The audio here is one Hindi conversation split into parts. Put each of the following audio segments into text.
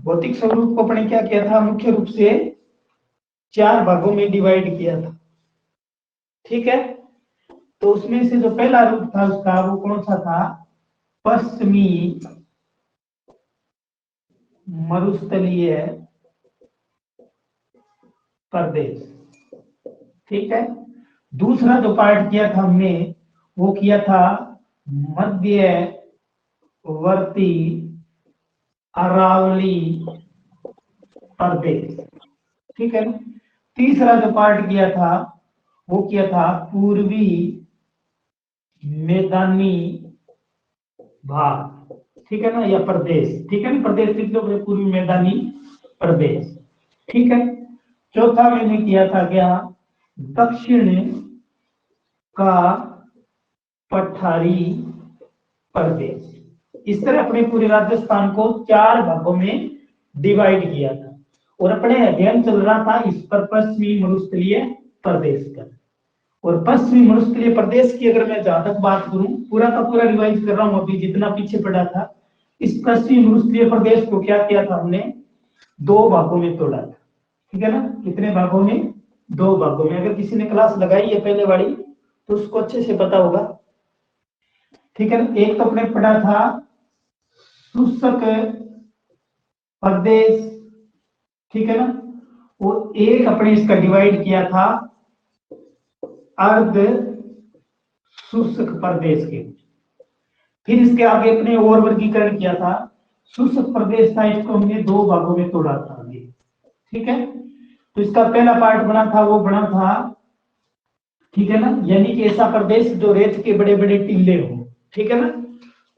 भौतिक स्वरूप को अपने क्या किया था, मुख्य रूप से 4 भागों में डिवाइड किया था। ठीक है, तो उसमें से जो पहला रूप था उसका वो कौन सा था, पश्चिमी मरुस्थलीय प्रदेश। ठीक है, दूसरा जो पार्ट किया था हमने वो किया था मध्यवर्ती अरावली प्रदेश। ठीक है, तीसरा जो पार्ट किया था वो किया था पूर्वी मैदानी भाग। ठीक है ना, या प्रदेश। ठीक है ना, प्रदेश मतलब पूर्वी मैदानी प्रदेश। ठीक है, चौथा मैंने किया था क्या, दक्षिण का पठारी प्रदेश। इस तरह अपने पूरे राजस्थान को 4 भागों में डिवाइड किया था और अपने अध्ययन चल रहा था इस पर पश्चिमी मरुस्थलीय प्रदेश का। और पश्चिमी मरुस्थलीय प्रदेश की अगर मैं जहां तक बात करूं, पूरा का पूरा रिवाइज कर रहा हूं अभी जितना पीछे पड़ा था। इस पश्चिमी मरुस्थलीय प्रदेश को क्या किया था हमने, 2 भागों में तोड़ा था। ठीक है ना, कितने भागों में, 2 भागों में। अगर किसी ने क्लास लगाई है पहले वाली तो उसको अच्छे से पता होगा। ठीक है ना, एक तो अपने पढ़ा था शुष्क प्रदेश। ठीक है ना, और एक अपने इसका डिवाइड किया था अर्ध शुष्क प्रदेश के। फिर इसके आगे अपने और वर्गीकरण किया था, शुष्क प्रदेश था, इसको हमने 2 भागों में तोड़ा था आगे। ठीक है, तो इसका पहला पार्ट बना था वो बना था, ठीक है ना, यानी कि ऐसा प्रदेश जो रेत के बड़े बड़े टीले हो। ठीक है ना,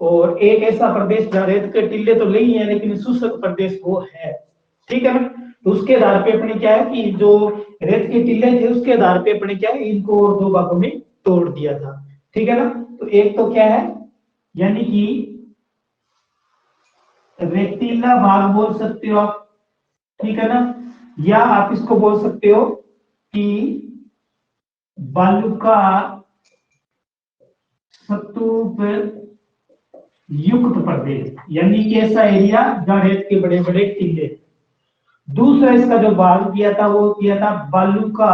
और एक ऐसा प्रदेश जहाँ रेत के टीले तो नहीं है लेकिन शुष्क प्रदेश वो है। ठीक है ना, तो उसके आधार पे अपने क्या है कि जो रेत के टीले थे उसके आधार पे अपने क्या है इनको 2 भागों में तोड़ दिया था। ठीक है ना, तो एक तो क्या है, यानी कि रेतीला भाग बोल सकते हो आप। ठीक है ना, या आप इसको बोल सकते हो कि बालुका स्तूप युक्त प्रदेश, यानी कि ऐसा एरिया जहां रेत के बड़े बड़े टीले। दूसरा इसका जो भाग किया था वो किया था बालुका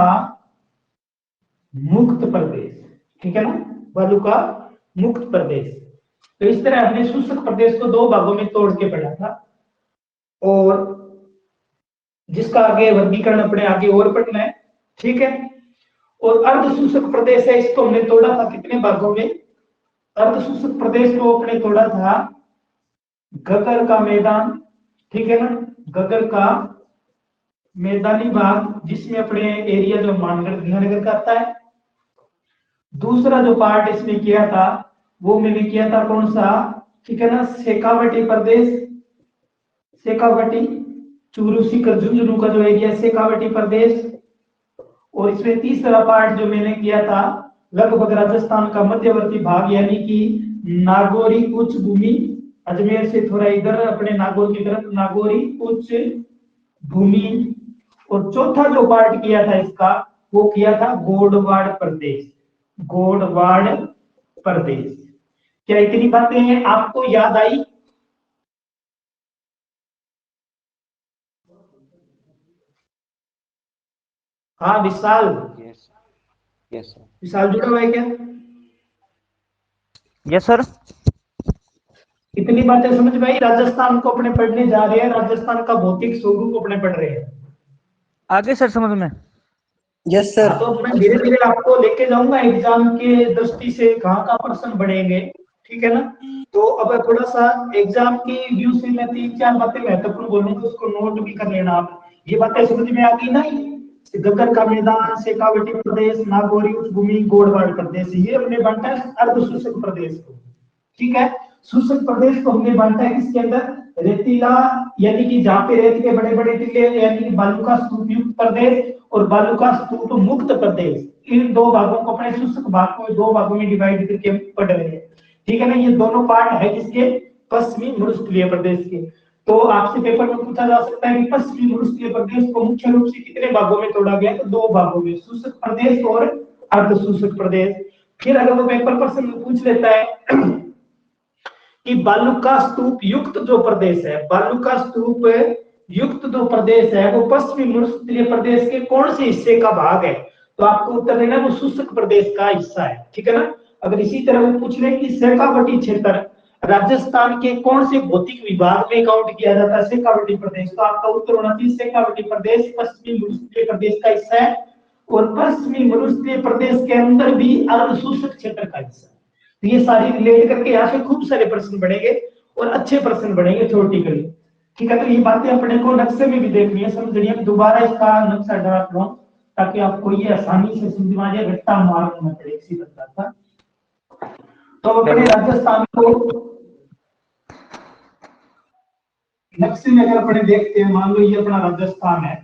मुक्त प्रदेश। ठीक है ना, बालुका मुक्त प्रदेश। तो इस तरह हमने शुष्क प्रदेश को 2 भागों में तोड़ के पढ़ा था, और जिसका आगे वर्गीकरण अपने आगे और पढ़ना है। ठीक है, और अर्ध शुष्क प्रदेश है, इसको हमने तोड़ा था कितने भागों में, अर्ध शुष्क प्रदेश को अपने तोड़ा था गगर का मैदान। ठीक है ना, गगर का मैदानी भाग जिसमें अपने एरिया जो मानगढ़ गंगानगर का आता है। दूसरा जो पार्ट इसमें किया था वो मैंने किया था कौन सा, ठीक है ना, शेखावटी प्रदेश, शेखावटी चूरू सीकर झुंझुनू का जो एरिया शेखावटी प्रदेश। और इसमें तीसरा पार्ट जो मैंने किया था लगभग राजस्थान का मध्यवर्ती भाग, यानी कि नागौरी उच्च भूमि, अजमेर से थोड़ा इधर अपने नागौर की तरफ नागौरी उच्च भूमि। और चौथा जो पार्ट किया था इसका वो किया था गोडवाड़ प्रदेश, गोडवाड़ प्रदेश। क्या इतनी बातें आपको याद आई? हाँ विशाल, यस यस सर। विशाल जुड़ा हुआ है क्या? Yes sir. इतनी बातें समझ में आई? राजस्थान को अपने पढ़ने जा रहे हैं, राजस्थान का भौतिक स्वरूप अपने पढ़ रहे हैं। आगे सर समझ में। Yes sir. हाँ, तो मैं धीरे धीरे आपको लेके जाऊंगा एग्जाम के दृष्टि से कहाँ का प्रश्न बढ़ेंगे। ठीक है ना, तो अब थोड़ा सा एग्जाम की व्यू से मैं 3-4 बातें महत्वपूर्ण बोलूंगा, उसको नोट भी कर लेना आप। ये बातें समझ में आ गई ना, गगन का मैदान, शेखावटी प्रदेश, नागौरी उच्च भूमि, गोडवाड़ प्रदेश, ये हमने बांटा है अर्ध शुष्क प्रदेश को। ठीक है, शुष्क प्रदेश को हमने बांटा है किसके अंदर, रेतीला, यानी कि जहाँ पे रेत के बड़े बड़े टीले, यानी कि बालू का स्तूप युक्त प्रदेश, और बालू का स्तूप मुक्त प्रदेश। इन 2 भागों को अपने शुष्क भाग को 2 भागों में डिवाइड करके हम पढ़ रहे हैं। ठीक है ना, ये दोनों पार्ट है किसके, पश्चिमी मरुस्थलीय प्रदेश के। तो आपसे पेपर में पूछा जा सकता है कि पश्चिमी मरुस्थलीय प्रदेश को मुख्य रूप से कितने भागों में तोड़ा गया, तो 2 भागों में, शुष्क प्रदेश और अर्ध शुष्क प्रदेश। फिर अगर वो पेपर प्रश्न पूछ लेता है कि बालू का स्तूप युक्त जो प्रदेश है, बालू का स्तूप युक्त जो प्रदेश है वो पश्चिमी मरुस्थलीय प्रदेश के कौन से हिस्से का भाग है? तो आपको उत्तर देना वो शुष्क प्रदेश का हिस्सा है, ठीक है ना। अगर इसी तरह वो पूछ ले कि शेखावटी क्षेत्र राजस्थान के कौन से भौतिक विभाग में काउंट किया जाता है शेखावटी प्रदेश, तो आपका उत्तर होना चाहिए शेखावटी प्रदेश पश्चिमी मरुस्थलीय प्रदेश का हिस्सा है और पश्चिमी मरुस्थलीय प्रदेश के अंदर भी अर्ध शुष्क क्षेत्र का हिस्सा है। तो ये सारी रिलेट करके यहाँ से खूब सारे प्रश्न बनेंगे और अच्छे प्रश्न बनेंगे थ्योरेटिकली, ठीक है। तो ये बातें अपने को नक्शे में भी देखनी है, समझनी है। दोबारा इसका नक्शा ड्रा करो ताकि आपको ये आसानी से समझ में आ जाए, घट्टा मारना पड़े किसी प्रकार का। तो अपने राजस्थान को नक्शे में अगर अपने देखते हैं, मान लो ये अपना राजस्थान है,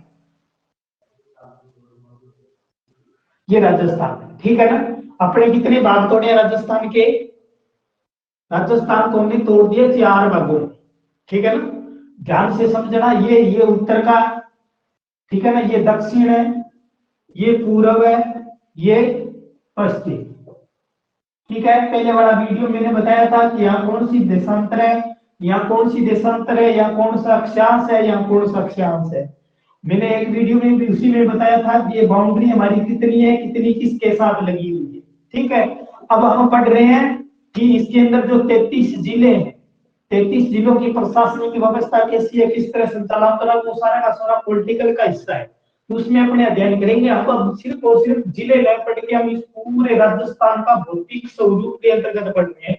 ये राजस्थान है, ठीक है ना। अपने कितने भाग तोड़े राजस्थान के? राजस्थान को हमने तोड़ दिए 4 भागों में, ठीक है ना। ध्यान से समझना, ये उत्तर का, ठीक है ना, ये दक्षिण है, ये पूर्व है, ये पश्चिम, ठीक है। पहले वाला वीडियो मैंने बताया था कि यहाँ कौन सी देशांतर है, यहाँ कौन सी देशांतर है, यहाँ कौन सा अक्षांश है, यहाँ कौन सा अक्षांश है। मैंने एक वीडियो में भी उसी में बताया था कि ये बाउंड्री हमारी कितनी है, कितनी किसके साथ लगी हुई है, ठीक है। अब हम पढ़ रहे हैं कि इसके अंदर जो 33 जिले हैं, 33 जिलों की प्रशासनिक व्यवस्था कैसी है, किस तरह संचालन करा, वो सारा का सारा पॉलिटिकल का हिस्सा है। तो उसमें अपने अध्ययन करेंगे। अब सिर्फ और सिर्फ जिले न पढ़ के हम इस पूरे राजस्थान का भौतिक स्वरूप के अंतर्गत पढ़ रहे हैं।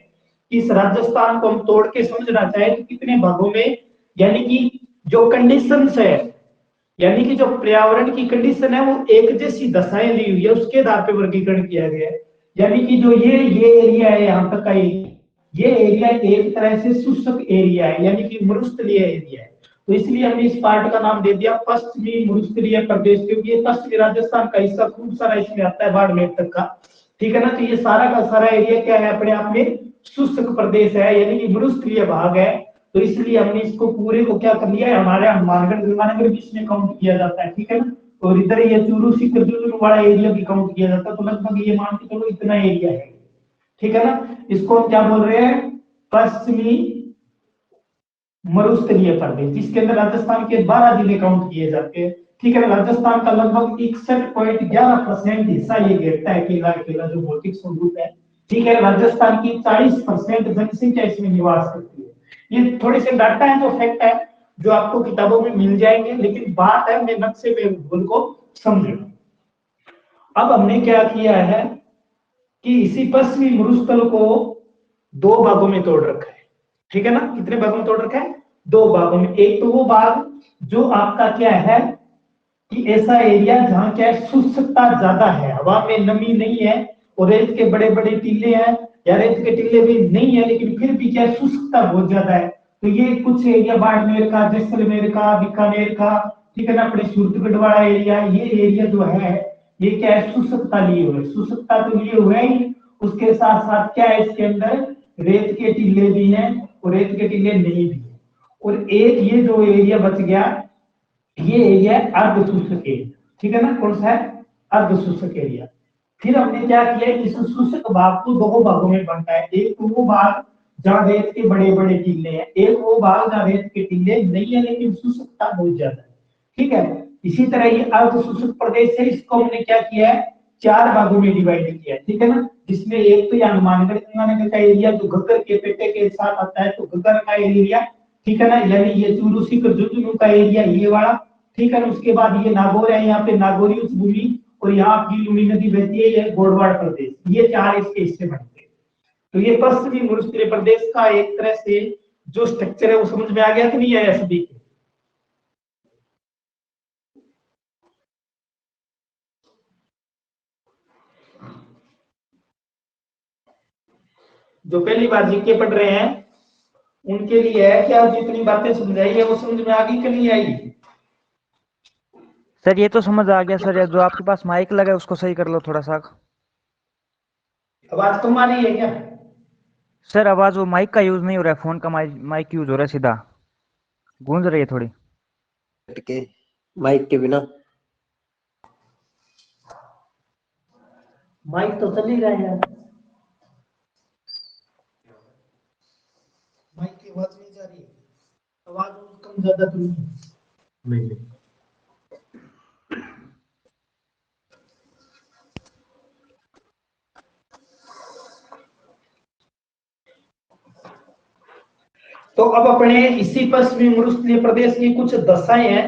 इस राजस्थान को हम तोड़ के समझना चाहे तो कितने भागों में, यानी कि जो कंडीशंस है, यानी कि जो पर्यावरण की कंडीशन है वो एक जैसी दशाएं ली हुई है, उसके आधार पर वर्गीकरण किया गया है। यानी कि जो ये एरिया है, यहाँ तक का ये एरिया एक तरह से शुष्क एरिया है, यानी कि मरुस्थलीय एरिया है। तो इसलिए हमने इस पार्ट का नाम दे दिया पश्चिमी मरुस्थलीय प्रदेश, क्योंकि ये पश्चिमी राजस्थान का हिस्सा खूब सारा इसमें आता है बाड़मेर तक का, ठीक है ना। तो ये सारा का सारा एरिया क्या है, अपने आप में शुष्क प्रदेश है, यानी कि मरुस्थलीय भाग है। तो इसलिए हमने इसको पूरे को क्या कर लिया है, हमारे हनुमानगढ़ भी इसमें काउंट किया जाता है, ठीक है ना। और इधर ये चूरू सीकर चूरू वाला एरिया भी काउंट किया जाता है। तो लगभग ये मान के चलो इतना एरिया है, ठीक है ना। इसको हम क्या बोल रहे हैं, पश्चिमी मरुस्थलीय प्रदेश, जिसके अंदर राजस्थान के 12 जिले काउंट किए जाते हैं, ठीक है। राजस्थान का लगभग 61.11% हिस्सा ये घेरता है केला जो भौतिक स्वरूप है, ठीक है। राजस्थान की 40% जनसंख्या इसमें निवास करती है। ये थोड़े से डाटा है जो फैक्ट है, जो आपको किताबों में मिल जाएंगे, लेकिन बात है मैं नक्शे में भूल को समझना। अब हमने क्या किया है कि इसी पश्चिमी मरुस्थल को 2 भागों में तोड़ रखा है, ठीक है ना। कितने भागों में तोड़ रखा है? 2 भागों में। एक तो वो भाग जो आपका क्या है कि ऐसा एरिया जहां क्या है, शुष्कता ज्यादा है, हवा में नमी नहीं है और रेत के बड़े बड़े टीले हैं, या रेत के टीले भी नहीं है लेकिन फिर भी क्या है, शुष्कता बहुत ज्यादा है। तो ये कुछ एरिया बाड़मेर का, जैसलमेर का, बीकानेर का, ठीक है ना, अपने सूरतगढ़ वाला एरिया, ये एरिया जो है ये क्या है, शुष्कता लिए हुए, शुष्कता तो लिए हुए ही, उसके साथ साथ क्या है इसके अंदर रेत के टीले भी हैं और रेत के टीले नहीं भी है। और एक ये जो एरिया बच गया, ये एरिया है अर्ध शुष्क एरिया, ठीक है ना। कौन सा है? अर्ध शुष्क एरिया। फिर हमने क्या किया, इस शुष्क भाग को 2 भागों में बांटा है। एक तो वो भाग जहां रेत के बड़े बड़े टीले हैं, एक वो भाग जहां रेत के टीले नहीं है लेकिन शुष्कता बहुत ज्यादा है, ठीक है। इसी तरह ये अर्ध शुष्क प्रदेश है, इसको हमने क्या किया है, 4 भागों में डिवाइड किया है, ठीक है ना। जिसमें एक तो ये हनुमानगढ़ गंगानगर का एरिया जो घग्गर के पेटे के साथ आता है, तो घग्गर का एरिया, ठीक है ना, यानी ये चूरू सीकर झुंझुनू का एरिया ये वाला, ठीक है ना। उसके बाद ये नागौर है, यहाँ पे नागौरी उच्च भूमि, और यहाँ की लुनी नदी बहती है, ये गोडवाड़ प्रदेश, ये 4 इसके हिस्से बनते हैं। तो ये पश्चिमी मरुस्थलीय प्रदेश का एक तरह से जो स्ट्रक्चर है वो समझ में आ गया कि नहीं आया सभी को? जो पहली बार जीके पढ़ रहे हैं उनके लिए है कि आप जितनी बातें समझाई है वो समझ में आ गई कि नहीं आई? सर ये तो समझ आ गया सर, या जो आपके पास माइक लगा है उसको सही कर लो थोड़ा सा। आवाज कम आ रही है क्या? सर आवाज वो माइक का यूज नहीं हो रहा है, फोन का माइक यूज हो रहा है, सीधा गूंज रही है थोड़ी। के माइक के बिना माइक तो चल ही रहा है यार। आवाज कम ज्यादा तो नहीं? नहीं। तो अब अपने इसी पश्चिमी मरुस्थलीय प्रदेश की कुछ दशाएं हैं,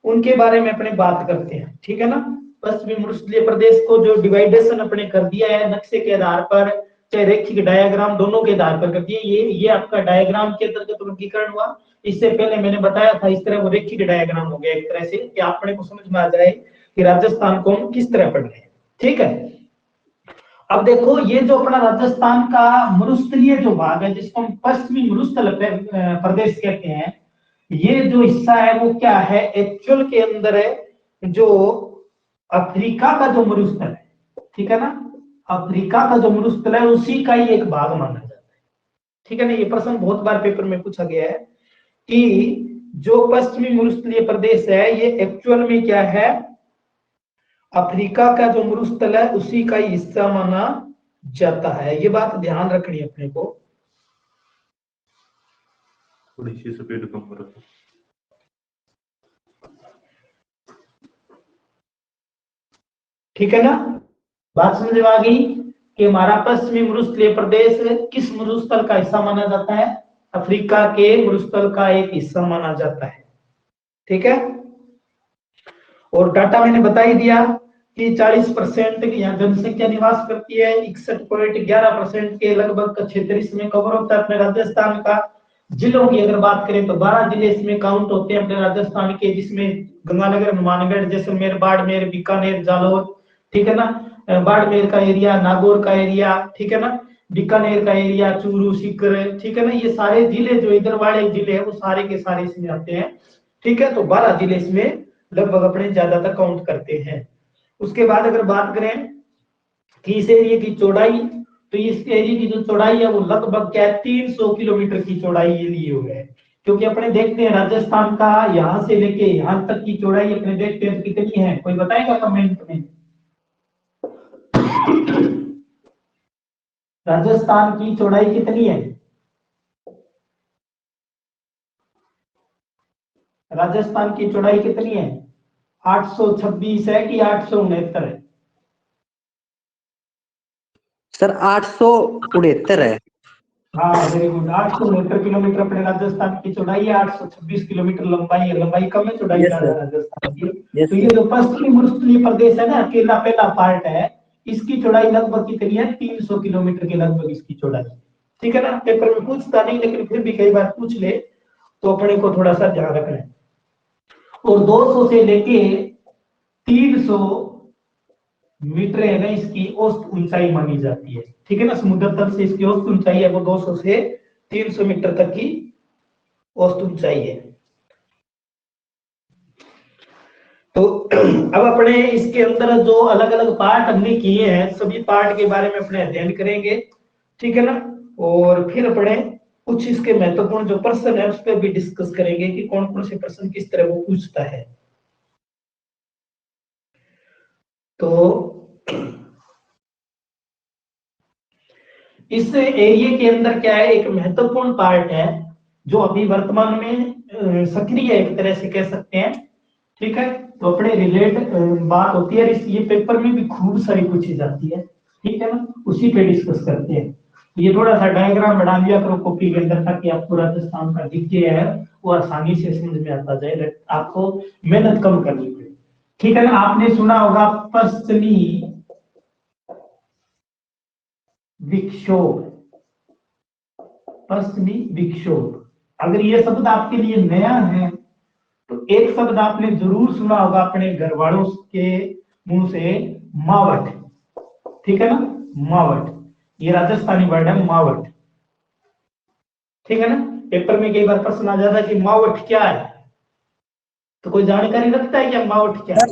उनके बारे में अपने बात करते हैं, ठीक है ना। पश्चिमी मरुस्थलीय प्रदेश को जो डिवाइडेशन अपने कर दिया है नक्शे के आधार पर, चाहे रेखिक डायग्राम, दोनों के आधार पर कर दिया। ये आपका डायग्राम के अंतर्गत वर्गीकरण हुआ। इससे पहले मैंने बताया था इस तरह वो रेखिक डायग्राम हो गया एक तरह से, कि अपने को समझ में आ जाए कि राजस्थान को हम किस तरह पढ़ रहे हैं, ठीक है। अब देखो ये जो अपना राजस्थान का मरुस्थलीय जो भाग है, जिसको हम पश्चिमी मरुस्थल प्रदेश कहते हैं, ये जो हिस्सा है वो क्या है, एक्चुअल के अंदर है जो अफ्रीका का जो मरुस्थल है, ठीक है ना, अफ्रीका का जो मरुस्थल है उसी का ही एक भाग माना जाता है, ठीक है ना। ये प्रश्न बहुत बार पेपर में पूछा गया है कि जो पश्चिमी मरुस्थलीय प्रदेश है ये एक्चुअल में क्या है, अफ्रीका का जो मरुस्थल है उसी का ही हिस्सा माना जाता है। ये बात ध्यान रखनी है अपने को। थोड़ी सी स्पीड कम करो। ठीक है ना, बात समझ में आ गई कि हमारा पश्चिमी मरुस्थलीय प्रदेश किस मरुस्थल का हिस्सा माना जाता है, अफ्रीका के मरुस्थल का एक हिस्सा माना जाता है, ठीक है। और डाटा मैंने बता ही दिया कि 40% की यहाँ जनसंख्या निवास करती है, 61.11% के लगभग का क्षेत्र इसमें कवर होता है अपने राजस्थान का। जिलों की अगर बात करें तो 12 जिले इसमें काउंट होते हैं अपने राजस्थान के, जिसमें गंगानगर, हनुमानगढ़, जैसलमेर, बाड़मेर, बीकानेर, जालौर, ठीक है ना, बाड़मेर का एरिया, नागौर का एरिया, ठीक है ना, बीकानेर का एरिया, चूरू, सीकर, ठीक है ना, ये सारे जिले जो इधर वाले जिले हैं वो सारे के सारे इसमें आते हैं, ठीक है। तो 12 जिले इसमें लगभग अपने ज्यादातर काउंट करते हैं। उसके बाद अगर बात करें कि इस एरिया की चौड़ाई, तो इस एरिया की जो चौड़ाई है वो लगभग क्या है, 300 किलोमीटर की चौड़ाई ये लिए हुए है। क्योंकि अपने देखते हैं राजस्थान का यहां से लेके यहां तक की चौड़ाई अपने देखते हैं तो कितनी है, कोई बताएगा कमेंट में। राजस्थान की चौड़ाई कितनी है, राजस्थान की चौड़ाई कितनी है, 826 है कि 869 है? सर 869 है। हाँ वेरी गुड, 869 किलोमीटर अपने राजस्थान की चौड़ाई है, 826 किलोमीटर लंबाई है। लंबाई कम है, चौड़ाई Yes, ज्यादा sir. है राजस्थान की। Yes, तो ये जो पश्चिमी मरुस्थलीय प्रदेश है ना, अकेला पहला पार्ट है, इसकी चौड़ाई लगभग कितनी है, 300 किलोमीटर के लगभग इसकी चौड़ाई, ठीक है ना। पेपर में पूछता नहीं लेकिन फिर भी कई बार पूछ ले तो अपने को थोड़ा सा ध्यान रखना है। और 200 से लेके 300 मीटर है ना इसकी औसत ऊंचाई मानी जाती है, ठीक है ना। समुद्र तल से इसकी औसत ऊंचाई है वो 200 से 300 मीटर तक की औसत ऊंचाई है। तो अब अपने इसके अंदर जो अलग अलग पार्ट हमने किए हैं सभी पार्ट के बारे में अपने अध्ययन करेंगे, ठीक है ना। और फिर अपने कुछ इसके महत्वपूर्ण जो प्रश्न है उस पर भी डिस्कस करेंगे कि कौन कौन से प्रश्न किस तरह वो पूछता है। तो इस एरिया के अंदर क्या है, एक महत्वपूर्ण पार्ट है जो अभी वर्तमान में सक्रिय एक तरह से कह सकते हैं, ठीक है। तो अपने रिलेट बात होती है, ये पेपर में भी खूब सारी पूछी जाती है, ठीक है ना, उसी पे डिस्कस करते हैं। तो ये थोड़ा सा डायग्राम बना लिया करो कॉपी के अंदर ताकि आपको राजस्थान का दिख है वो आसानी से समझ में आता जाए, आपको मेहनत कम करनी पड़े, ठीक है ना। आपने सुना होगा पश्चिमी विक्षोभ, पश्चिमी विक्षोभ। अगर ये शब्द आपके लिए नया है तो एक शब्द आपने जरूर सुना होगा अपने घर वालों के मुंह से, मावठ, ठीक है ना, मावठ। ये राजस्थानी वर्ड है मावठ, ठीक है ना। पेपर में कई बार प्रश्न आ जाता है कि मावठ क्या है, तो कोई जानकारी रखता है क्या मावठ क्या है?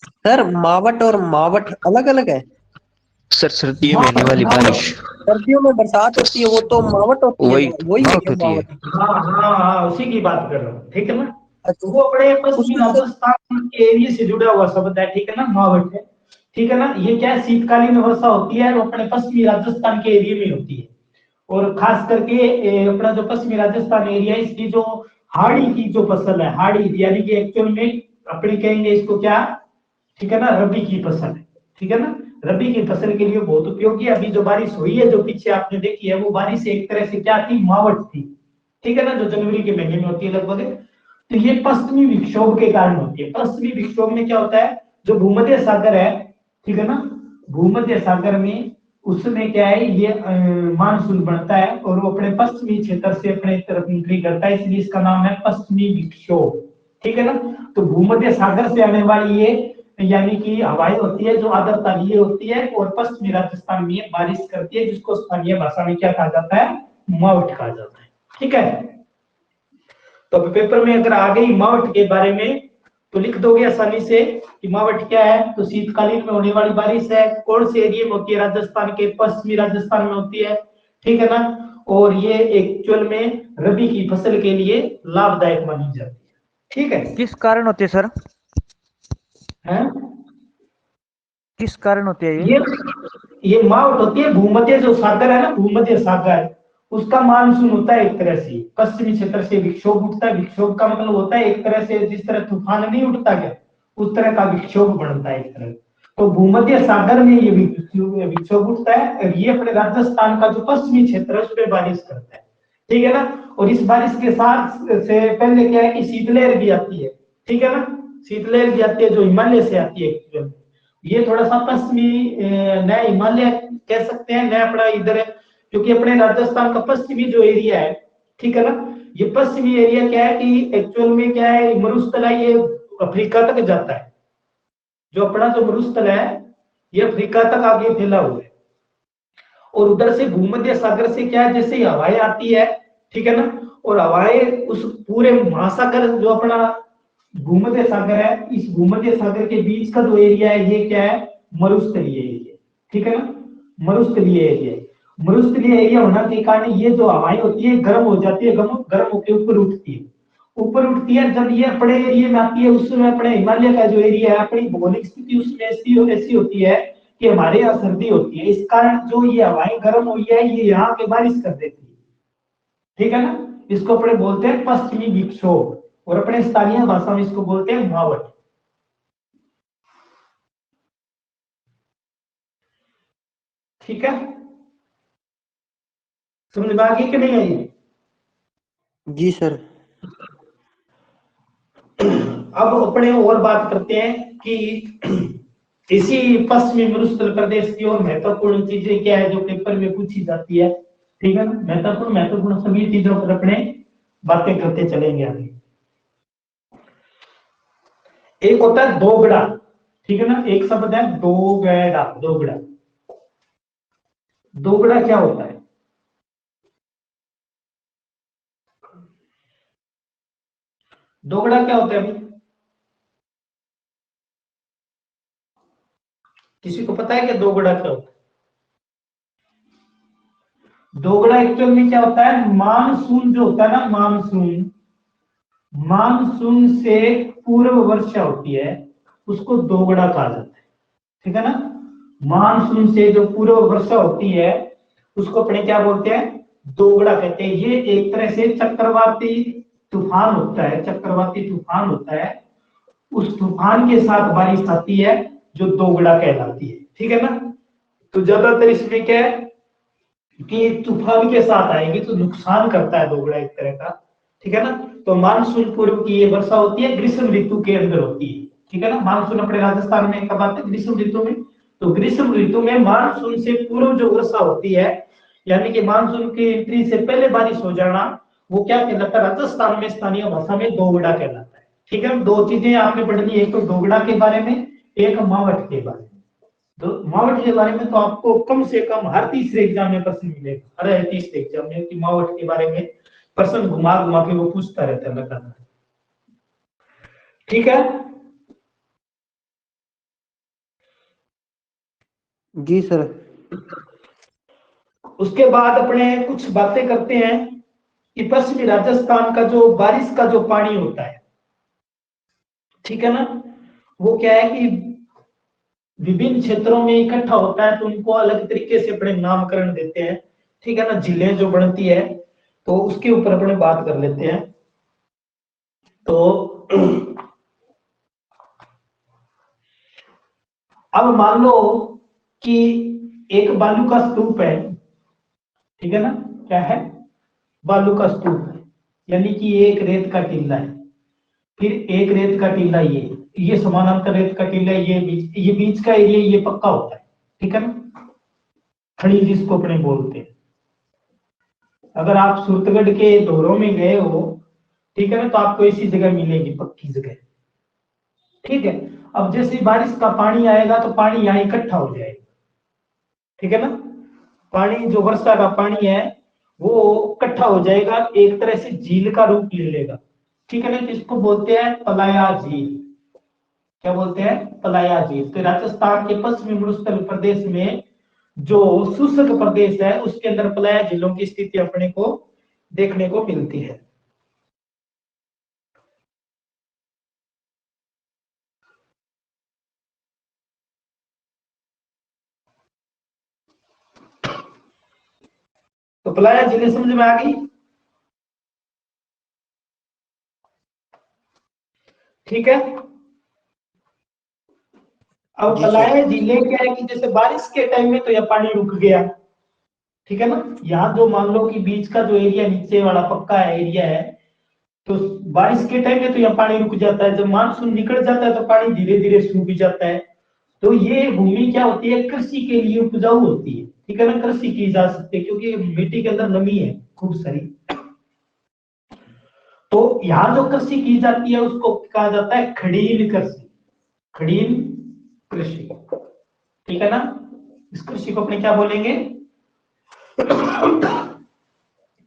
सर मावट और मावट अलग अलग है। सर सर्दियों में होने वाली बारिश, सर्दियों में बरसात होती है वो तो मावट होती है, वही वही है मावट क्या होती है। मावट? हाँ हाँ हाँ, उसी की बात कर रहा हूँ, ठीक है ना। तो अच्छा, वो अपने पश्चिमी उसमें सर राजस्थान के एरिया से जुड़ा हुआ शब्द है, ठीक है ना, मावठ है, ठीक है ना। ये क्या है, शीतकालीन वर्षा होती है वो अपने पश्चिमी राजस्थान के एरिया में होती है। और खास करके अपना जो पश्चिमी राजस्थान एरिया है इसकी जो हाड़ी की जो फसल है, हाड़ी यानी कि एक्चुअल में अपने कहेंगे इसको क्या, ठीक है ना, रबी की फसल है, ठीक है ना, रबी की फसल के लिए बहुत उपयोगी है। अभी जो बारिश हुई है, जो पीछे आपने देखी है, वो बारिश एक तरह से क्या थी, मावट थी, ठीक है ना, जो जनवरी के महीने में होती है लगभग। तो ये पश्चिमी विक्षोभ के कारण होती है। पश्चिमी विक्षोभ में क्या होता है, जो भूमध्य सागर है, ठीक है ना, भूमध्य सागर में उसमें क्या है, ये मानसून बढ़ता है और वो अपने पश्चिमी क्षेत्र से अपने तरफ एंट्री करता है, इसलिए इसका नाम है पश्चिमी विक्षोभ, ठीक है ना। तो भूमध्य सागर से आने वाली ये यानी कि हवाएं होती है, जो आर्द्रता लिए होती है और पश्चिमी राजस्थान में बारिश करती है, जिसको स्थानीय भाषा में क्या कहा जाता है, मावठ कहा जाता है, ठीक है। तो पेपर में अगर आ गई मावठ के बारे में तो लिख दोगे आसानी से कि मावठ क्या है, तो शीतकालीन में होने वाली बारिश है, कौन से एरिया में होती है, राजस्थान के पश्चिमी राजस्थान में होती है, ठीक है ना, और ये एक्चुअल में रबी की फसल के लिए लाभदायक मानी जाती है, ठीक है। किस कारण होती है सर? हैं? किस कारण होती है ये? ये मावठ होती है, भूमध्य जो सागर है ना, भूमध्य सागर, उसका मानसून होता है एक तरह से, पश्चिमी क्षेत्र से विक्षोभ उठता है। विक्षोभ का मतलब होता है एक तरह से, जिस तरह तूफान नहीं उठता क्या, उस तरह का विक्षोभ बनता है एक तरह। तो भूमध्य सागर में ये विक्षोभ उठता है और ये अपने राजस्थान का जो पश्चिमी क्षेत्र है उस पर बारिश करता है, ठीक है ना। और इस बारिश के साथ से पहले क्या है कि शीतलहर भी आती है, ठीक है ना, शीतलहर भी आती है जो हिमालय से आती है। ये थोड़ा सा पश्चिमी नया हिमालय कह सकते हैं, नया अपना इधर है, क्योंकि अपने राजस्थान का पश्चिमी जो एरिया है, ठीक है ना, ये पश्चिमी एरिया क्या है कि एक्चुअल में क्या है, मरुस्थल है, ये अफ्रीका तक जाता है। जो अपना जो मरुस्थल है ये अफ्रीका तक आगे फैला हुआ है, और उधर से भूमध्य सागर से क्या है, जैसे हवाएं आती है, ठीक है ना, और हवाएं उस पूरे महासागर जो अपना भूमध्य सागर है, इस भूमध्य सागर के बीच का जो एरिया है ये क्या है, मरुस्थलीय एरिया, ठीक है ना, मरुस्थलीय एरिया। मरुस्थलीय एरिया होने के कारण ये जो हवाएं होती है गर्म हो जाती है, गर्म होकर ऊपर उठती है, ऊपर उठती है। जब ये अपने एरिया में आती है उस समय अपने हिमालय का जो एरिया है, अपनी भौगोलिक स्थिति उसमें ऐसी होती है कि हमारे यहाँ सर्दी होती है, इस कारण जो ये हवाएं गर्म हुई है ये यहाँ पे बारिश कर देती है, ठीक है ना। इसको अपने बोलते हैं पश्चिमी विक्षोभ, और अपने स्थानीय भाषा में इसको बोलते हैं मावठ, ठीक है। समझ में आ गई कि नहीं आई? जी सर। अब अपने और बात करते हैं कि इसी पश्चिमी मरुस्थल प्रदेश की और महत्वपूर्ण चीजें क्या है जो पेपर में पूछी जाती है, ठीक है ना, महत्वपूर्ण सभी चीजों पर अपने बातें करते चलेंगे आगे। एक होता है दोगड़ा, ठीक है ना, एक शब्द है दोगड़ा, दोगड़ा। दोगड़ा क्या होता है? दोगड़ा क्या होता है अभी किसी को पता है कि दोगड़ा क्या होता है? दोगड़ा एक्चुअल में क्या होता है, मानसून जो होता है ना, मानसून, मानसून से पूर्व वर्षा होती है उसको दोगड़ा कहा जाता है, ठीक है ना। मानसून से जो पूर्व वर्षा होती है उसको अपने क्या बोलते हैं, दोगड़ा कहते हैं। ये एक तरह से चक्रवाती तूफान होता है, चक्रवाती तूफान होता है, उस तूफान के साथ बारिश आती है जो दोगड़ा कहलाती है, ठीक है ना। तो ज्यादातर इसमें क्या है कि तूफान के साथ आएगी तो नुकसान करता है दोगड़ा एक तरह का, ठीक है ना। तो मानसून पूर्व की ये वर्षा होती है, ग्रीष्म ऋतु के अंदर होती है, ठीक है ना। मानसून अपने राजस्थान में कब आता है, ग्रीष्म ऋतु में। तो ग्रीष्म ऋतु में मानसून से पूर्व जो वर्षा होती है, यानी कि मानसून की एंट्री से पहले बारिश हो जाना, वो क्या कहलाता है, राजस्थान में स्थानीय भाषा में दोगड़ा कहलाता है, ठीक है। दो चीजें आपने पढ़ ली, एक तो दोगड़ा के बारे में, एक मावठ के बारे में। तो मावठ के बारे में तो आपको कम से कम हर तीसरे एग्जाम में प्रश्न मिलेगा, हर तीसरे एग्जाम में कि मावठ के बारे में प्रश्न घुमा घुमा के वो पूछता रहता है लगातार, ठीक है। जी सर। उसके बाद अपने कुछ बातें करते हैं कि पश्चिमी राजस्थान का जो बारिश का जो पानी होता है, ठीक है ना, वो क्या है कि विभिन्न क्षेत्रों में इकट्ठा होता है, तो उनको अलग तरीके से अपने नामकरण देते हैं, ठीक है ना। झीलें जो बनती है तो उसके ऊपर अपने बात कर लेते हैं। तो अब मान लो कि एक बालू का स्तूप है, ठीक है ना, क्या है, बालू का स्तूप है, यानी कि एक रेत का टीला है, फिर एक रेत का टीला, ये समानांतर रेत का टीला, ये बीच का एरिया ये पक्का होता है, ठीक है ना, खड़ी जिसको अपने बोलते हैं। अगर आप सूरतगढ़ के ढोरों में गए हो, ठीक है ना, तो आपको ऐसी जगह मिलेगी, पक्की जगह, ठीक है। अब जैसे बारिश का पानी आएगा तो पानी यहाँ इकट्ठा हो जाएगा, ठीक है ना, पानी जो वर्षा का पानी है वो इकट्ठा हो जाएगा, एक तरह से झील का रूप ले लेगा, ठीक है ना, इसको बोलते हैं पलाया झील। क्या बोलते हैं? पलाया झील। तो राजस्थान के पश्चिमी मरुस्थल प्रदेश में जो शुष्क प्रदेश है उसके अंदर पलाया झीलों की स्थिति अपने को देखने को मिलती है। तो पलाया झीलें समझ में आ गई? ठीक है। अब जी सर। पलाया झीलें क्या है कि जैसे बारिश के टाइम में तो यह पानी रुक गया, ठीक है ना, यहाँ जो मान लो कि बीच का जो एरिया नीचे वाला पक्का एरिया है, तो बारिश के टाइम में तो यहाँ पानी रुक जाता है, जब मानसून निकल जाता है तो पानी धीरे धीरे सूख जाता है। तो ये भूमि क्या होती है, कृषि के लिए उपजाऊ होती है, ठीक है ना, कृषि की जा सकती है क्योंकि मिट्टी के अंदर नमी है खूब सारी। तो यहाँ जो कृषि की जाती है उसको कहा जाता है खड़ील कृषि, खड़ील कृषि, ठीक है ना। इस कृषि को अपने क्या बोलेंगे?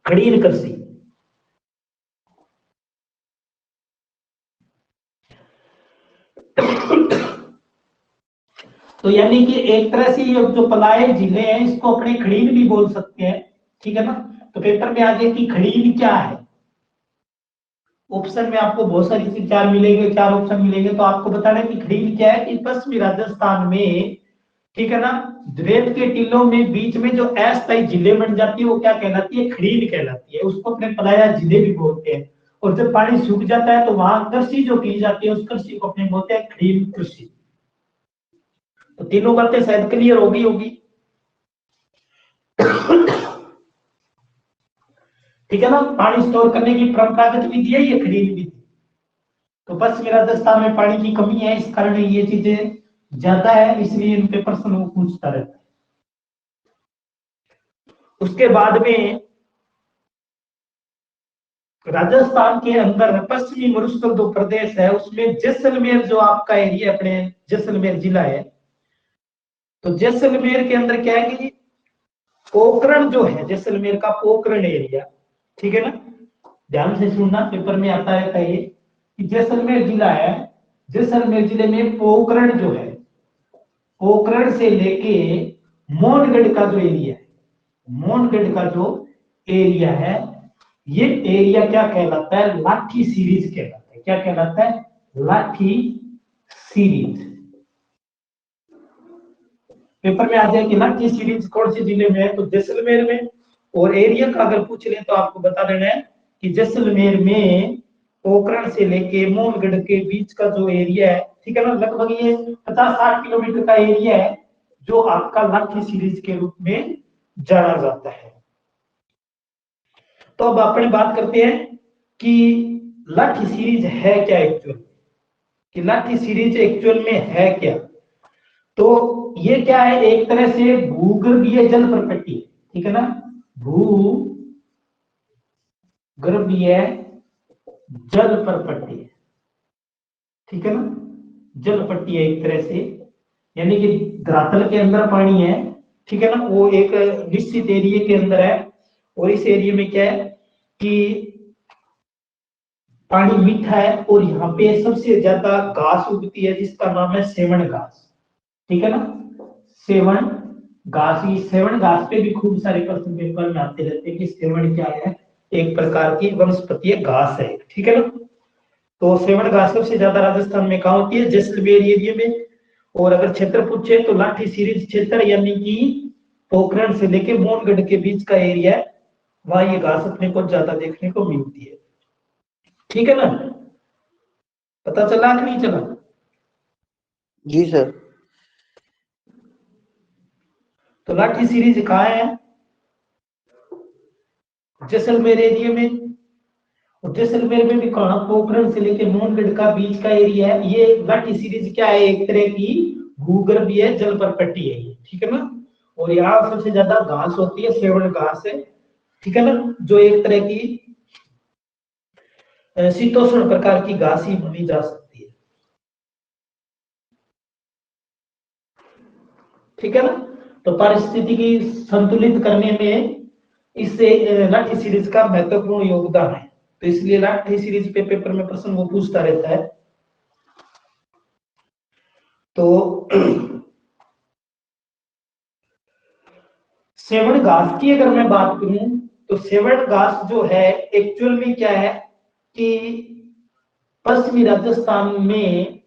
खड़ील कृषि। तो यानी कि एक तरह से ये जो पलाए जिले हैं इसको अपने खड़ील भी बोल सकते हैं, ठीक है ना। तो पेपर में आ गया कि खड़ील क्या है। ऑप्शन में आपको बहुत सारी चीज चार मिलेंगे, चार ऑप्शन मिलेंगे, तो आपको बताना है कि खड़ील क्या है। कि पश्चिमी राजस्थान में, ठीक है ना, रेत के टीलों में बीच में जो अस्थायी जिले बन जाती है वो क्या कहलाती है? खड़ील कहलाती है। उसको अपने पलाया जिले भी बोलते हैं। और जब पानी सूख जाता है तो वहां कृषि जो की जाती है उस कृषि को अपने बोलते हैं खड़ील कृषि। तो तीनों बातें शायद क्लियर होगी। ठीक है ना। पानी स्टोर करने की परंपरागत विधि है ये खड़ील विधि। तो पश्चिमी राजस्थान में पानी की कमी है, इस कारण ये चीजें ज्यादा है, इसलिए इन पे प्रश्न वो पूछता रहता है। उसके बाद में राजस्थान के अंदर पश्चिमी मरुस्थल जो प्रदेश है उसमें जैसलमेर जो आपका एरिया, अपने जैसलमेर जिला है, तो जैसलमेर के अंदर क्या है कि पोखरण जो है, जैसलमेर का पोखरण एरिया, ठीक है ना, ध्यान से सुनना, पेपर में आता रहता है ये कि जैसलमेर जिला है, जैसलमेर जिले में पोखरण जो है, पोखरण से लेके मोहनगढ़ का जो एरिया है, मोहनगढ़ का जो एरिया है, ये एरिया क्या कहलाता है? लाठी सीरीज कहलाता है। क्या कहलाता है? लाठी सीरीज। पेपर में आ जाए कि लाठी सीरीज कौन से जिले में है, तो जैसलमेर में। और एरिया का अगर पूछ ले तो आपको बता देना है कि जैसलमेर में पोखरण से लेके मोहनगढ़ के बीच का जो एरिया है, ठीक है ना, लगभग ये 50-60 किलोमीटर का एरिया है जो आपका लाठी सीरीज के रूप में जाना जाता है। तो अब अपनी बात करते हैं कि लाठी सीरीज है क्या एक्चुअल, कि लाठी सीरीज एक्चुअल में है क्या। तो ये क्या है? एक तरह से भूगर्भीय जल प्रपट्टी, ठीक है ना, भूगर्भीय जल प्रपट्टी, ठीक है ना, जल पट्टी है एक तरह से, यानी कि धरातल के अंदर पानी है, ठीक है ना, वो एक निश्चित एरिया के अंदर है। और इस एरिया में क्या है कि पानी मीठा है और यहाँ पे सबसे ज्यादा घास उगती है जिसका नाम है सेवन घास, ठीक है ना, सेवन घास। ये सेवन घास पे भी खूब सारे प्रश्न पेपर में आते रहते हैं कि सेवन क्या है, एक प्रकार की वनस्पतीय घास है, ठीक है ना। तो सेवन घास सबसे ज्यादा राजस्थान में कहाँ होती है? जैसलमेर एरिया में। और अगर क्षेत्र पूछे तो लाठी सीरीज क्षेत्र, यानी कि पोखरण से लेके मोहनगढ़ के बीच का एरिया है, वहां ये घास अपने को ज्यादा देखने को मिलती है, ठीक है ना। पता चला कि नहीं चला? जी सर। तो लाठी सीरीज कहाँ है? जैसलमेर एरिया में। और जैसलमेर में भी कहा पोखरण से लेकर मोहनगढ़ का बीच का एरिया है। ये लाठी सीरीज क्या है? एक तरह की भूगर्भीय जल परपट्टी है ये, ठीक है ना। और यहाँ सबसे ज्यादा घास होती है, सेवण घास है, ठीक है ना, जो एक तरह की शीतोष्ण प्रकार की घास ही मानी जा सकती है, ठीक है ना। तो पारिस्थितिकी संतुलित करने में इससे लाठी सीरीज का महत्वपूर्ण योगदान है। तो इसलिए लाठी सीरीज पे पेपर में प्रश्न वो पूछता रहता है। तो सेवण घास की अगर मैं बात करूं तो सेवण घास जो है एक्चुअल में क्या है कि पश्चिमी राजस्थान में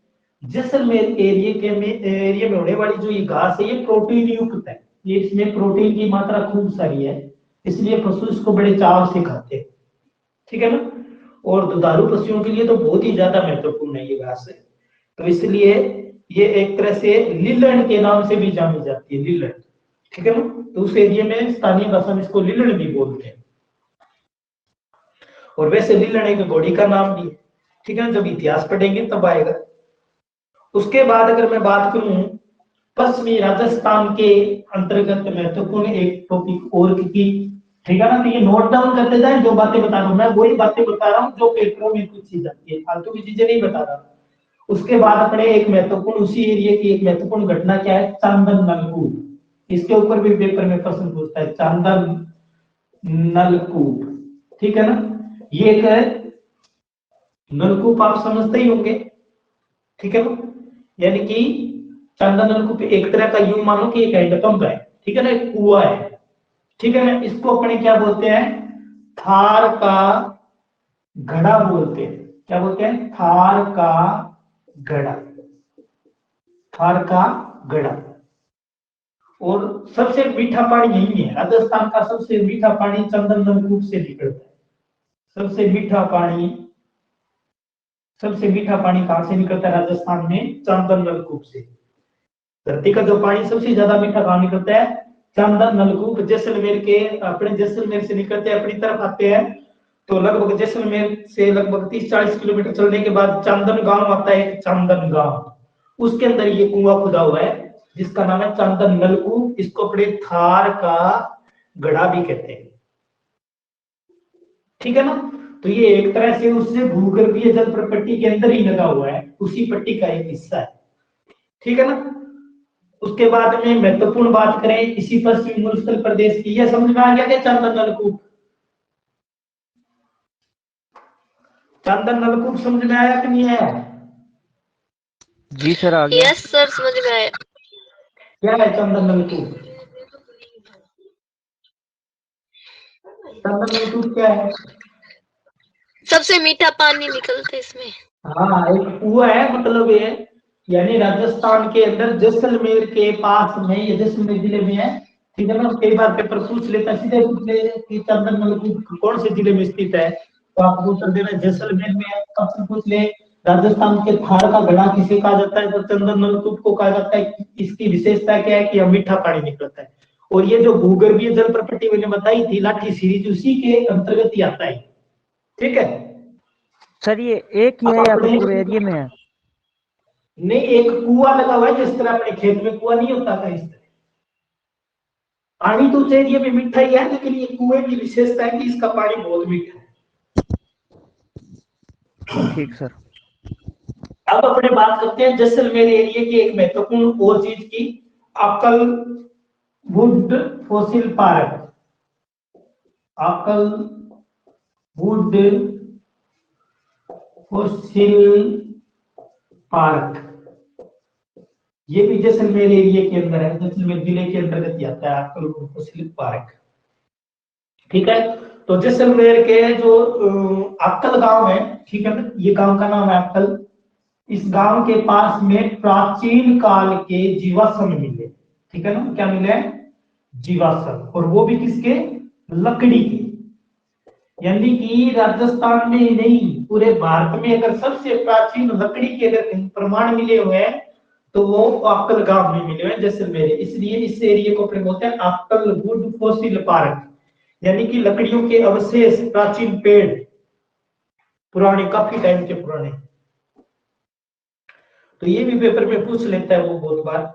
जैसलमेर एरिया में होने वाली जो ये घास है ये प्रोटीन युक्त है। ये इसमें प्रोटीन की मात्रा खूब सारी है, इसलिए पशु इसको बड़े चाव से खाते हैं, ठीक है ना। और दुधारू पशुओं के लिए तो बहुत ही ज्यादा महत्वपूर्ण है ये घास है। तो इसलिए ये एक तरह से लीलड़ के नाम से भी जानी जाती है, लीलड़, ठीक है ना। तो उस एरिया में स्थानीय भाषा में इसको लीलड़ भी बोलते हैं। और वैसे लीलड़ एक घोड़ी का नाम भी है, ठीक है ना, जब इतिहास पढ़ेंगे तब आएगा। उसके बाद अगर मैं बात करूं पश्चिमी राजस्थान के अंतर्गत महत्वपूर्ण एक टॉपिक और की, ठीक है ना। तो ये नोट डाउन करते जाए, जो बातें बता रहा हूं मैं वही बातें बता रहा हूं जो पेपरों में पूछी जाती है, फालतू की चीजें नहीं बता रहा। उसके बाद अपने एक महत्वपूर्ण उसी एरिया की एक महत्वपूर्ण घटना क्या है, चांदन नलकूप। इसके ऊपर भी पेपर में प्रश्न पूछता है, चांदन नलकूप, ठीक है ना। ये एक नलकूप आप समझते ही होंगे, ठीक है ना। यानी कि चांदन नलकूप एक तरह का यूं मानो कि एक हैंडपंप है, ठीक है ना, एक कुआं है, ठीक है ना। इसको अपने क्या बोलते हैं, थार का घड़ा बोलते हैं। क्या बोलते हैं? थार का घड़ा, थार का घड़ा। और सबसे मीठा पानी यही है, राजस्थान का सबसे मीठा पानी चंदन नलकूप से निकलता है। सबसे मीठा पानी कहां से निकलता है राजस्थान में? चंदन नलकूप से। धरती का जो पानी सबसे ज्यादा मीठा कहां निकलता है? चंदन नलकूप। जैसलमेर के अपने जैसलमेर से निकलते हैं, अपनी तरफ आते हैं तो लगभग जैसलमेर से लगभग 30-40 किलोमीटर चलने के बाद चांदन गांव आता है, चांदन गांव, उसके अंदर ये कुआं खुदा हुआ है जिसका नाम है चांदन नलकूप। इसको अपने थार का गड़ा भी कहते हैं, ठीक है ना। तो ये एक तरह से उससे भूगर्भीय जल प्रपट्टी के अंदर ही लगा हुआ है, उसी पट्टी का एक हिस्सा है, ठीक है ना। उसके बाद में महत्वपूर्ण बात करें इसी पश्चिमी मूलस्थल प्रदेश की, यह समझ में आ गया क्या चांदन नलकूप? चांदन नलकूप समझ में आया कि नहीं आया? जी सर आ गया। यस सर, समझ में आया। क्या है चंदन नलकूप? चंदन नलकूप क्या है? सबसे मीठा पानी निकलता है इसमें। हाँ, एक कुआं है, मतलब ये यानी राजस्थान के अंदर जैसलमेर के पास में, ये जैसलमेर जिले में है, ठीक है ना। कई बार पेपर पूछ लेता है, सीधे पूछ ले कि चंदन नलकूप कौन से जिले में स्थित है, तो आपको उत्तर देना जैसलमेर में है। कब से पूछ ले राजस्थान के थार का घड़ा किसे कहा जाता है, तो चंदन नलकूप को कहा जाता है। इसकी विशेषता क्या है कि यह मीठा पानी निकलता है। और ये जो भूगर्भीय जल प्रपट्टी मैंने बताई थी लाठी सीरीज, उसी के अंतर्गत ही आता है, ठीक है। सर ये एक ही है या फिर पूरे एरिया में है? नहीं, एक कुआं लगा हुआ है, जिस तरह अपने खेत में कुआं नहीं होता था, इस तरह पानी तो उस एरिया में मीठा ही है, लेकिन ये कुएं की विशेषता है कि इसका पानी बहुत मीठा है। ठीक सर। अब अपने बात करते हैं जैसलमेर एरिया की एक महत्वपूर्ण और चीज की, अक्कल वुड फॉसिल पार्क। अक्कल वुड फॉसिल पार्क, ये भी जैसलमेर एरिया के अंदर है, जैसलमेर जिले के अंतर्गत ही आता है अक्कल वुड फॉसिल पार्क, ठीक है। तो जैसलमेर के जो अक्कल गांव है, ठीक है ना, ये गांव का नाम है अक्कल। इस गांव के पास में प्राचीन काल के जीवाश्म मिले, ठीक है ना। क्या मिले? जीवाश्म। और वो भी किसके? लकड़ी के। यानी कि राजस्थान में ही नहीं पूरे भारत में अगर सबसे प्राचीन लकड़ी के अगर कहीं प्रमाण मिले हुए हैं तो वो अक्कल गांव में मिले हुए हैं जैसलमेर। इसलिए इस एरिया को अपने बोलते हैं अक्कलवुड फॉसिल पार्क, यानी कि लकड़ियों के अवशेष, प्राचीन पेड़, पुराने, काफी टाइम के पुराने। तो ये भी पेपर में पूछ लेता है वो बहुत बार,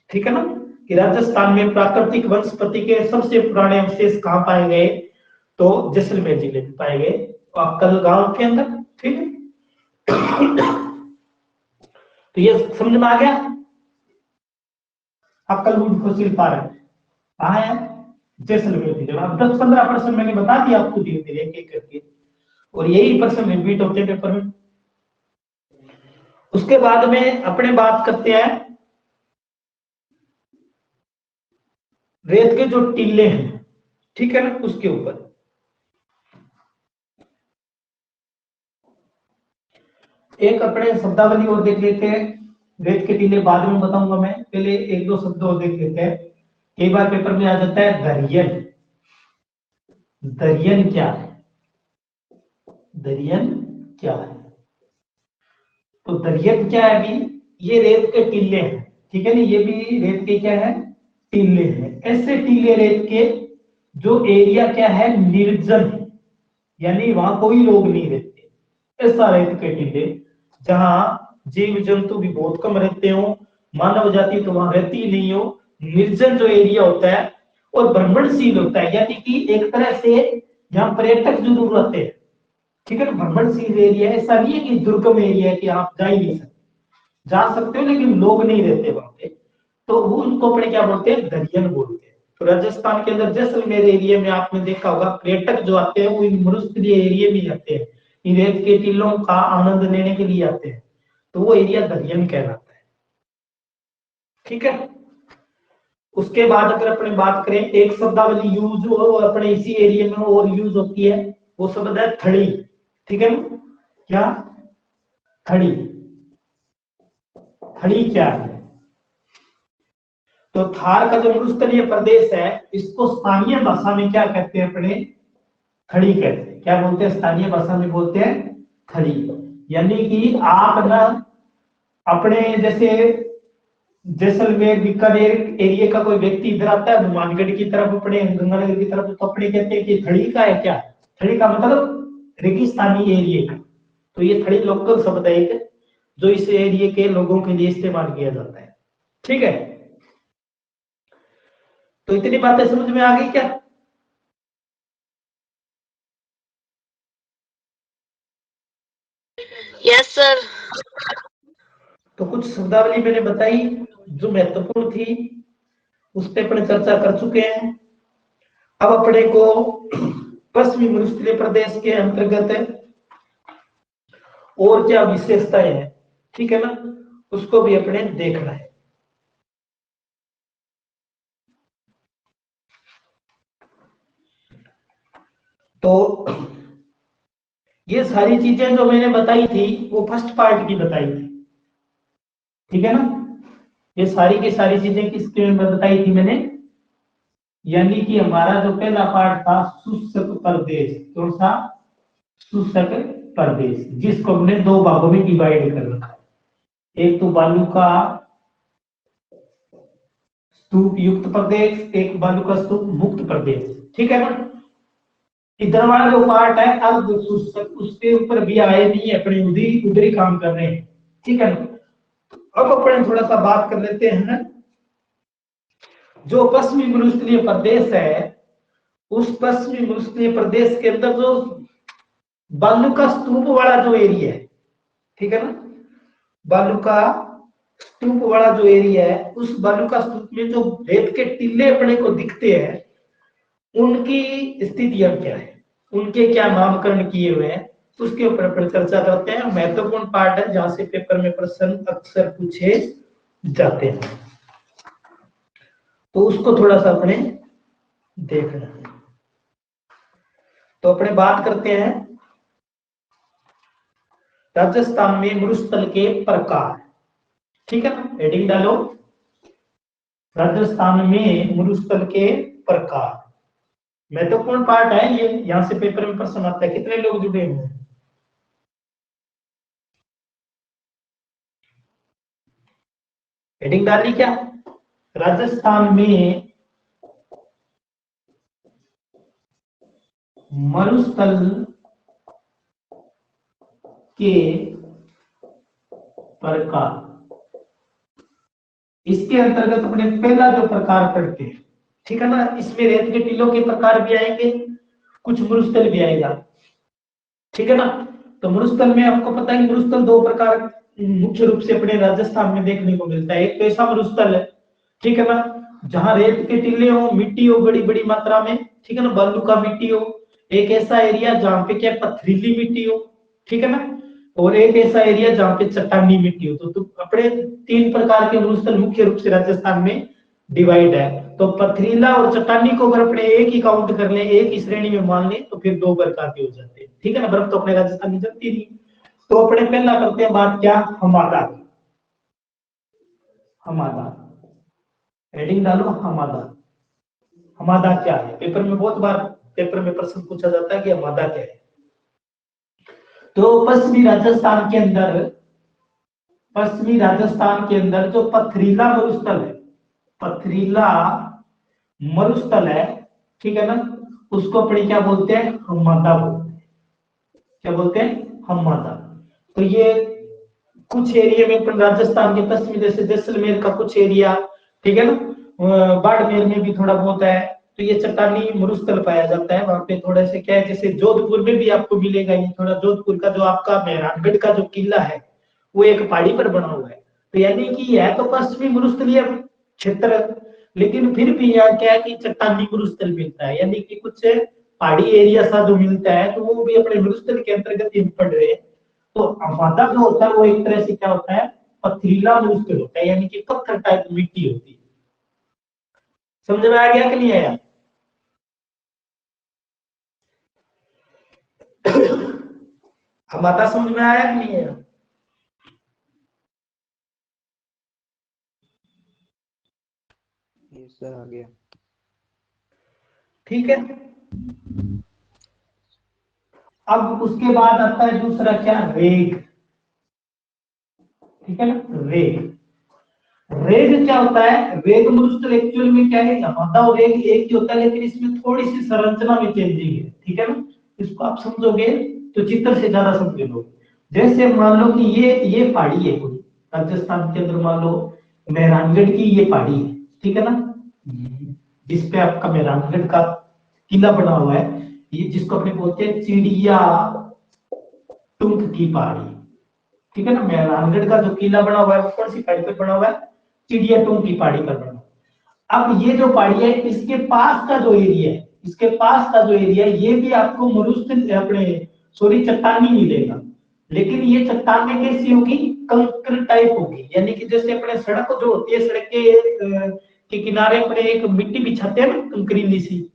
ठीक है ना, कि राजस्थान में प्राकृतिक वनस्पति के सबसे पुराने अवशेष कहाँ पाए गए, तो जैसलमेर जिले में पाए गए, अक्कल गांव के अंदर, ठीक है। तो ये समझ में आ गया। अक्कलवुड फॉसिल पार्क कहाँ है, जैसलमेर जिले में। अब 10-15% मैंने बता दिया आपको धीरे धीरे एक एक करके, और यही प्रश्न रिपीट होते हैं पेपर में। उसके बाद में अपने बात करते हैं रेत के जो टीले हैं, ठीक है ना, उसके ऊपर। एक अपने शब्दावली और देख लेते हैं, रेत के टीले बाद में बताऊंगा मैं, पहले एक दो शब्द और देख लेते हैं। कई बार पेपर में आ जाता है दरियन। दरियन क्या है, दरियन क्या है, तो दरियन क्या है भी, ये रेत के टीले हैं, ठीक है ना, ये भी रेत के क्या है, टीले हैं। ऐसे टीले रेत के जो एरिया क्या है, निर्जन है, यानी वहां कोई लोग नहीं रहते, ऐसा रेत के टीले जहां जीव जंतु भी बहुत कम रहते हो, मानव जाति तो वहां रहती ही नहीं हो, निर्जन जो एरिया होता है और भ्रमणशील होता है, यानी कि एक तरह से यहाँ पर्यटक जरूर रहते हैं, ठीक है ना। भ्रमणशील एरिया, ऐसा नहीं है कि दुर्गम एरिया है कि आप जा ही नहीं सकते, जा सकते हो लेकिन लोग नहीं रहते वहां पे, तो वो उनको अपने क्या बोलते हैं, दरियन बोलते हैं। तो राजस्थान के अंदर जैसलमेर एरिया में आपने देखा होगा पर्यटक जो आते हैं वो इन मरुस्थलीय एरिया में आते हैं, इन रेत के टीलों का आनंद लेने के लिए आते हैं, तो वो एरिया दरियन कहलाता है, ठीक है। उसके बाद अगर अपने बात करें एक शब्दावली यूज अपने इसी एरिया में और यूज होती है, वो शब्द है थड़ी, ठीक है ना। क्या, थड़ी, थड़ी क्या है, तो थार का जो मरुस्थलीय प्रदेश है इसको स्थानीय भाषा में क्या कहते हैं, अपने थड़ी कहते हैं। क्या बोलते हैं, स्थानीय भाषा में बोलते हैं थड़ी। यानी कि आप ना अपने जैसे जैसलमेर बीकानेर एरिया का कोई व्यक्ति इधर आता है हनुमानगढ़ की तरफ, अपने गंगानगर की तरफ, तो अपने कहते हैं कि थड़ी का है क्या, थड़ी का मतलब रेगिस्तानी एरिया का। तो ये थड़ी लोकल शब्द है एक, जो इस एरिया के लोगों के लिए इस्तेमाल किया जाता है, ठीक है। तो इतनी बातें समझ में आ गई क्या। Yes sir. तो कुछ शब्दावली मैंने बताई जो महत्वपूर्ण थी, उस पर अपने चर्चा कर चुके हैं। अब अपने को पश्चिमी मरुस्थलीय प्रदेश के अंतर्गत और क्या विशेषताएं हैं, ठीक है ना, उसको भी अपने देखना है। तो ये सारी चीजें जो मैंने बताई थी वो फर्स्ट पार्ट की बताई थी, ठीक है ना। ये सारी की सारी चीजें किसके में बताई थी मैंने, यानी कि हमारा जो पहला पार्ट था शुष्क प्रदेश, कौन सा, शुष्क प्रदेश, जिसको हमने दो भागों में डिवाइड कर रखा है। एक तो बालू का स्तूप युक्त प्रदेश, एक बालू का स्तूप मुक्त प्रदेश, ठीक है ना। इधर वाला जो पार्ट है अर्ध शुष्क, उसके ऊपर भी आए नहीं है, अपने उधर ही काम कर रहे हैं, ठीक है ना। अब अपन थोड़ा सा बात कर लेते हैं, जो पश्चिमी मरुस्थलीय प्रदेश है, उस पश्चिमी मरुस्थलीय प्रदेश के अंदर जो बालू का स्तूप वाला जो एरिया है, ठीक है ना, बालू का स्तूप वाला जो एरिया है, उस बालू का स्तूप में जो रेत के टीले अपने को दिखते हैं, उनकी स्थितियां क्या है, उनके क्या नामकरण किए हुए हैं, उसके ऊपर अपन चर्चा करते हैं। महत्वपूर्ण पार्ट है जहां से पेपर में प्रश्न अक्सर पूछे जाते हैं, तो उसको थोड़ा सा अपने देखना है। तो अपने बात करते हैं राजस्थान में मरुस्थल के प्रकार, ठीक है ना, हेडिंग डालो, राजस्थान में मरुस्थल के प्रकार। महत्वपूर्ण पार्ट है ये, यहाँ से पेपर में प्रश्न आता है। कितने लोग जुड़े हुए हैं? हेडिंग डाली क्या? राजस्थान में मरुस्थल के प्रकार, इसके अंतर्गत अपने पहला जो प्रकार पढ़ते हैं, ठीक है ना। इसमें रेत के टीलों के प्रकार भी आएंगे, कुछ मरुस्थल भी आएगा, ठीक है ना। तो मरुस्थल में आपको पता है कि मरुस्थल दो प्रकार मुख्य रूप से अपने राजस्थान में देखने को मिलता है। एक तो ऐसा मरुस्थल है, ठीक है ना, जहां रेत के टीले हो, मिट्टी हो बड़ी बड़ी मात्रा में, ठीक है ना, बालू का मिट्टी हो। एक ऐसा एरिया जहाँ पे क्या पथरीली मिट्टी हो, ठीक है ना, और एक ऐसा एरिया जहाँ पे चट्टानी मिट्टी हो। तो अपने तीन प्रकार के मरुस्थल मुख्य रूप से राजस्थान में डिवाइड है। तो पथरीला और चट्टानी को अगर अपने एक ही काउंट कर ले, एक ही श्रेणी में मान ले, तो फिर दो प्रकार के हो जाते हैं, ठीक है ना। बर्फ तो अपने राजस्थान में जमती नहीं। तो अपने पहला करते हैं बात क्या, हमादा। हमादा हेडिंग डालो, हमादा। हमादा क्या है? पेपर में बहुत बार पेपर में प्रश्न पूछा जाता है कि हमादा क्या है। तो पश्चिमी राजस्थान के अंदर, पश्चिमी राजस्थान के अंदर जो पथरीला मरुस्थल है, पथरीला मरुस्थल है, ठीक है ना, उसको अपने क्या बोलते हैं, हमादा बोलते हैं। क्या बोलते हैं? हमादा। तो ये कुछ एरिया में अपन राजस्थान के पश्चिमी, जैसे जैसलमेर का कुछ एरिया, ठीक है ना, बाड़मेर में भी थोड़ा बहुत है, तो ये चट्टानी मरुस्थल पाया जाता है। वहां पे थोड़ा से क्या है, जैसे जोधपुर में भी आपको मिलेगा ये थोड़ा। जोधपुर का जो आपका मेहरानगढ़ का जो किला है वो एक पहाड़ी पर बना हुआ है, तो यानी कि यह तो पश्चिमी मरुस्थलीय क्षेत्र, लेकिन फिर भी यहाँ क्या है कि चट्टानी मरुस्थल मिलता है, यानी कि कुछ पहाड़ी एरिया सा जो मिलता है, तो वो भी अपने मरुस्थल के अंतर्गत ही पड़ रहे हैं। तो हमादा जो होता है वो एक तरह से क्या होता है, पथरीला मरुस्थल होता है, यानी कि पत्थर टाइप मिट्टी होती है। समझ में आ गया कि नहीं आया? हमादा समझ में आया कि नहीं आया? ये सर आ गया। ठीक है। अब उसके बाद आता है दूसरा क्या, रेग। ठीक है ना, रेग। रेग क्या होता है? रेग मरुस्थल एक्चुअल में क्या है, हमादा और रेग एक ही होता है, लेकिन इसमें थोड़ी सी संरचना में चेंजिंग है, ठीक है ना। इसको आप समझोगे तो चित्र से ज्यादा समझ लोगे। जैसे मान लो कि ये पहाड़ी है कोई राजस्थान के अंदर, मान लो मेहरानगढ़ की ये पहाड़ी है, ठीक है ना, जिसपे आपका मेहरानगढ़ का किला बना हुआ है, ये जिसको अपने बोलते हैं चिड़िया टुंक की पहाड़ी, ठीक है ना। मेहरानगढ़ का जो किला बना हुआ है वो कौन सी पहाड़ी पर बना हुआ है? चिड़िया टुंक की पहाड़ी पर बना हुआ है। अब ये जो पहाड़ी है, इसके पास का जो एरिया है, इसके पास का जो एरिया है, ये भी आपको मरुस्थल अपने सॉरी चट्टानी मिलेगा, लेकिन ये चट्टानें कैसी होगी, कंकर टाइप होगी, यानी कि जैसे अपने सड़क जो होती है, सड़क के किनारे अपने एक मिट्टी बिछाते हैं ना, कंकरीली सी,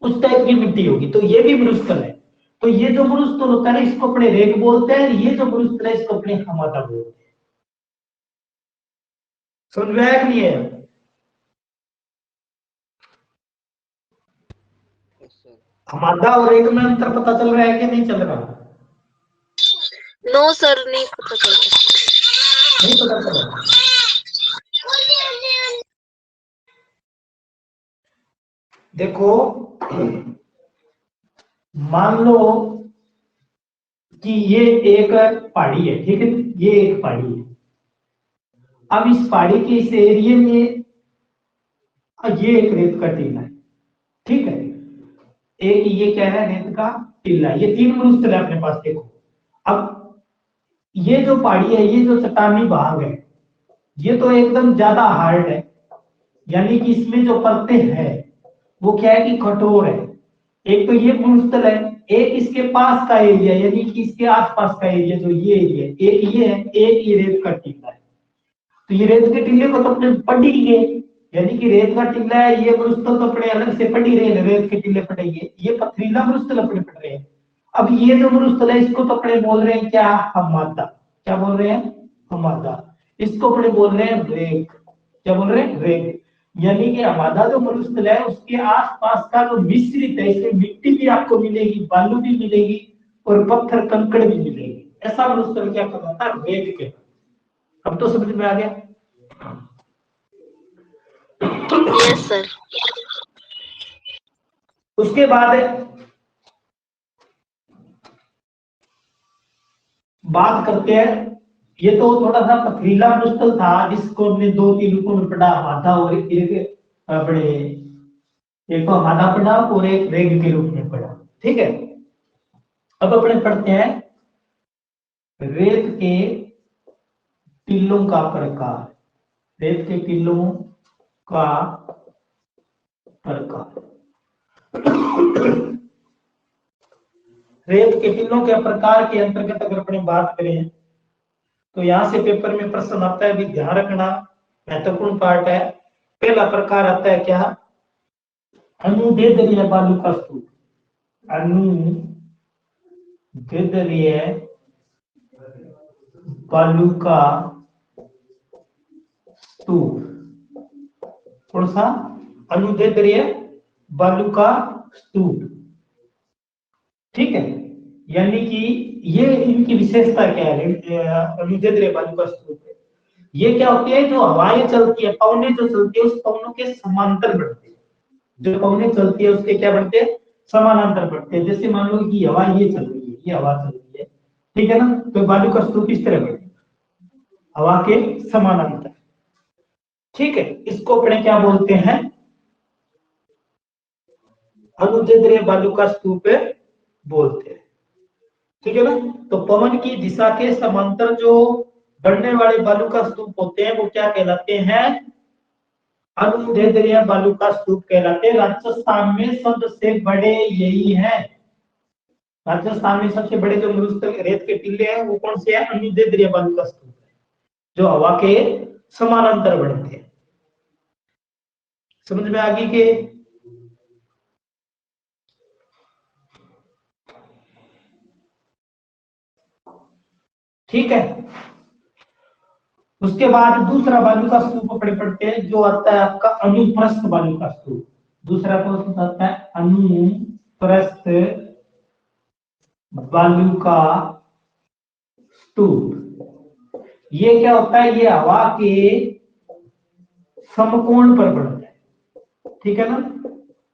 उस टाइप की मिट्टी होगी। तो ये भी मरुस्थल है। तो ये जो मरुस्थल होता है ना, इसको अपने रेग बोलते हैं, ये जो मरुस्थल है इसको अपने हमादा बोलते हैं। समझ में आया कि नहीं है? हमादा और रेग में अंतर पता चल रहा है कि नहीं चल रहा? नो सर, नहीं पता चल रहा। नहीं पता चल रहा। देखो, मान लो कि ये एक पहाड़ी है, ठीक है, ये एक पहाड़ी है। अब इस पहाड़ी के इस एरिया में ये एक रेत का टीला है, ठीक है। एक ये क्या है, रेत का टीला। ये तीन मरुस्थल है अपने पास, देखो। अब ये जो पहाड़ी है, ये जो चट्टानी भाग है, ये तो एकदम ज्यादा हार्ड है, यानी कि इसमें जो परतें हैं वो क्या है कि कठोर है। एक तो ये मरुस्थल है, एक इसके पास का एरिया, यानी कि इसके आसपास का एरिया जो ये एरिया है, एक ये है, एक ये रेत का टीला है। तो ये रेत के टीले को तो अपने पढ़ ही गए, यानी कि रेत का टीला है, ये मरुस्थल तो अपने अलग से पढ़ ही रहे हैं, रेत के टीले पढ़ेंगे, ये पथरीला मरुस्थल अपने पढ़ रहे हैं। अब ये जो मरुस्थल है इसको तो अपने बोल रहे हैं क्या, हमादा। क्या बोल रहे हैं? हमादा। इसको अपने बोल रहे हैं रेग। क्या बोल रहे हैं? रेग। यानी कि हमारा जो मरुस्थल है उसके आसपास का जो मिश्रित है, इसमें मिट्टी भी आपको मिलेगी, बालू भी मिलेगी और पत्थर कंकड़ भी मिलेगी। ऐसा मरुस्थल क्या कहलाता है? रेत के। अब तो समझ में आ गया। Yes sir. उसके बाद बात करते हैं, ये तो थोड़ा सा पथरीला मरुस्थल था जिसको हमने 2-3 रूपों में पढ़ा, मादा और एक अपने एक को मादा पढ़ा और एक रेग के रूप में पढ़ा। ठीक है, अब अपने पढ़ते हैं रेत के टीलों का प्रकार। रेत के टीलों का प्रकार। रेत के टीलों के प्रकार के अंतर्गत अगर अपने बात करें तो यहां से पेपर में प्रश्न आता है, भी ध्यान रखना, महत्वपूर्ण पार्ट है। पहला प्रकार आता है क्या? अनुदेदरीय बालू का स्तूप। अनुदेदरीय बालू का स्तूप। कौन सा? अनुदेदरीय बालू का स्तूप। ठीक है, यानी कि ये इनकी विशेषता क्या है? अनुदेदरीय बालू का स्तूप है, ये क्या होती है? जो हवाएं चलती है, पवनें जो चलती है, उस पवनों के समांतर बढ़ते हैं। जो पवनें चलती है उसके क्या बढ़ते हैं? समानांतर बढ़ते हैं। जैसे मान लो कि हवा ये चल रही है, ये हवा चल रही है, ठीक है ना, तो बालू का स्तूप इस तरह बढ़ेगा, हवा के समानांतर। ठीक है, इसको अपने क्या बोलते हैं? अनुदैर्ध्य बालू का स्तूप बोलते हैं। ठीक है ना, तो पवन की दिशा के समांतर जो बढ़ने वाले बालू का स्तूप होते हैं वो क्या कहलाते हैं? अनुदैर्ध्य बालू का स्तूप कहलाते हैं। राजस्थान में सबसे बड़े यही है। राजस्थान में सबसे बड़े जो मरुस्थल रेत के टीले हैं वो कौन से हैं? अनुदैर्ध्य बालू का स्तूप है, जो हवा के समानांतर बढ़ते हैं। समझ में आ गई कि ठीक है। उसके बाद दूसरा बालू का स्तूप अपने पढ़ते हैं, जो आता है आपका अनुप्रस्थ बालू का स्तूप। दूसरा कौन सा आता है? अनुप्रस्थ बालू का स्तूप। ये क्या होता है? ये हवा के समकोण पर बढ़ता है। ठीक है ना,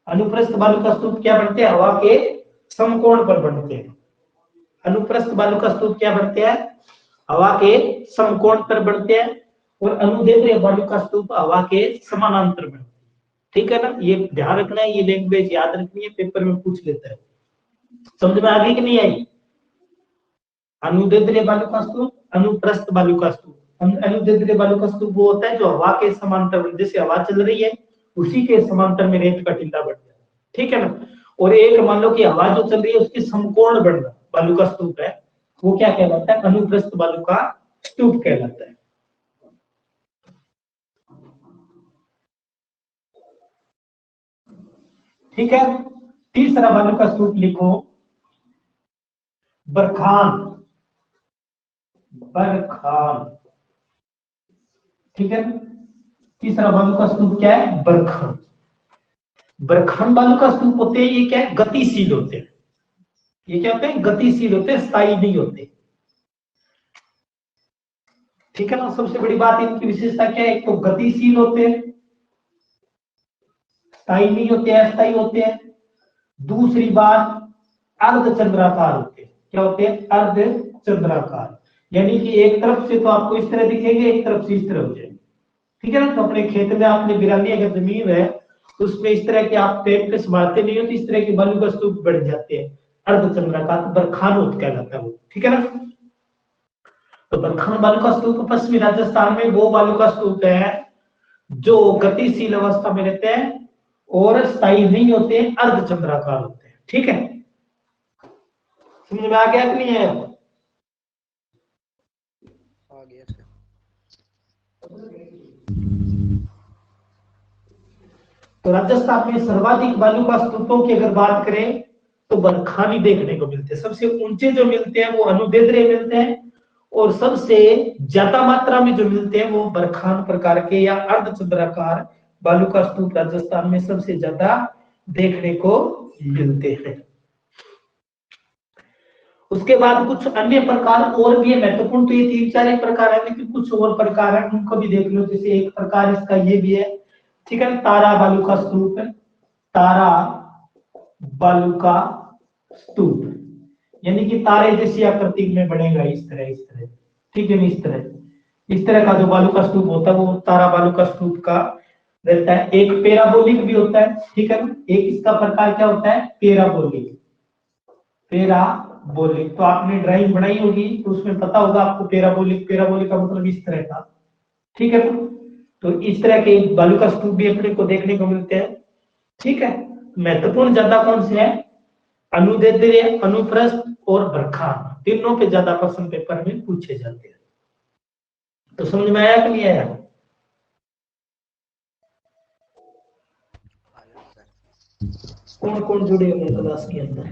अनुप्रस्थ बालू का स्तूप क्या बनते हैं? हवा के समकोण पर बनते हैं। अनुप्रस्थ बालू का स्तूप क्या बनते हैं? हवा के समकोण पर बढ़ते हैं। और अनुदैर्ध्य बालू का स्तूप हवा के समानांतर बढ़ते हैं। ठीक है ना, ये ध्यान रखना है, ये लैंग्वेज याद रखनी है, पेपर में पूछ लेता है। समझ में आ गई कि नहीं आई? अनुदैर्ध्य बालू का स्तूप, अनुप्रस्थ बालू का स्तूप। अनुदैर्ध्य बालू का स्तूप वो होता है जो हवा के समांतर, जैसे हवा चल रही है उसी के समांतर में रेत का टीला बढ़ जाए। ठीक है ना, और एक मान लो कि हवा जो चल रही है उसके समकोण बढ़ना बालू का स्तूप है, वो क्या कहलाता है? अनुप्रस्थ बालू का स्तूप कहलाता है। ठीक है, तीसरा बालू का स्तूप लिखो, बरखान। बरखान। ठीक है, तीसरा बालू का स्तूप क्या है? बरखान। बरखान बालू का स्तूप होते हैं, ये क्या है? गतिशील होते हैं। ये क्या होते हैं? गतिशील होते हैं, स्थायी नहीं होते। ठीक है ना, सबसे बड़ी बात इनकी विशेषता क्या है? एक तो गतिशील होते हैं, स्थायी नहीं होते, अस्थायी होते हैं। दूसरी बात, अर्धचंद्राकार होते हैं। क्या होते हैं? अर्धचंद्राकार, यानी कि एक तरफ से तो आपको इस तरह दिखेंगे, एक तरफ से इस तरह हो जाएंगे। ठीक है ना, तो अपने खेत में आपने बिरानी अगर जमीन है तो उसमें इस तरह के आप पेड़ पे संभालते नहीं हो तो इस तरह के बालू का स्तूप बढ़ जाते हैं, अर्धचंद्राकार, बरखान कहलाता है वो। ठीक है ना, तो बरखान बालू का स्तूप पश्चिमी राजस्थान में वो बालू का स्तूप है जो गतिशील अवस्था में रहते हैं और स्थायी नहीं होते, अर्धचंद्राकार होते हैं। ठीक है, समझ में आ गया कि नहीं है? आ गया सर। तो राजस्थान में सर्वाधिक बालू का स्तूपों की अगर बात करें तो बरखानी देखने को मिलते हैं। सबसे ऊंचे जो मिलते हैं वो अनुदैर्ध्य मिलते हैं और सबसे ज्यादा मात्रा में जो मिलते हैं वो बरखान प्रकार के या अर्धचंद्राकार बालू का स्तूप राजस्थान में सबसे ज्यादा देखने को मिलते हैं। उसके बाद कुछ अन्य प्रकार और भी है महत्वपूर्ण, तो ये 3-4 एक प्रकार है, लेकिन कुछ और प्रकार है उनको भी देख लो। जैसे एक प्रकार इसका ये भी है, ठीक है, तारा बालू का स्तूप है, तारा बालू का स्तूप, यानी कि तारे जैसी आकृति में बनेगा इस तरह, ठीक है, इस तरह का जो बालू का स्तूप होता है वो तारा बालू का स्तूप का रहता है। एक पैराबोलिक भी होता है, ठीक है ना, एक इसका प्रकार क्या होता है, पैराबोलिक। तो आपने ड्राइंग बनाई होगी तो उसमें पता होगा आपको पैराबोलिक का मतलब इस तरह का, ठीक है ना। तो इस तरह के बालू का स्तूप भी अपने को देखने को मिलते हैं, ठीक है। महत्वपूर्ण ज्यादा कौन से है, अनुदैर्ध्य, अनुप्रस्थ और बरखान, तीनों पे ज्यादा प्रश्न पेपर में पूछे जाते हैं। तो समझ में आया कि नहीं आया? कौन कौन जुड़े हुए क्लास के अंदर?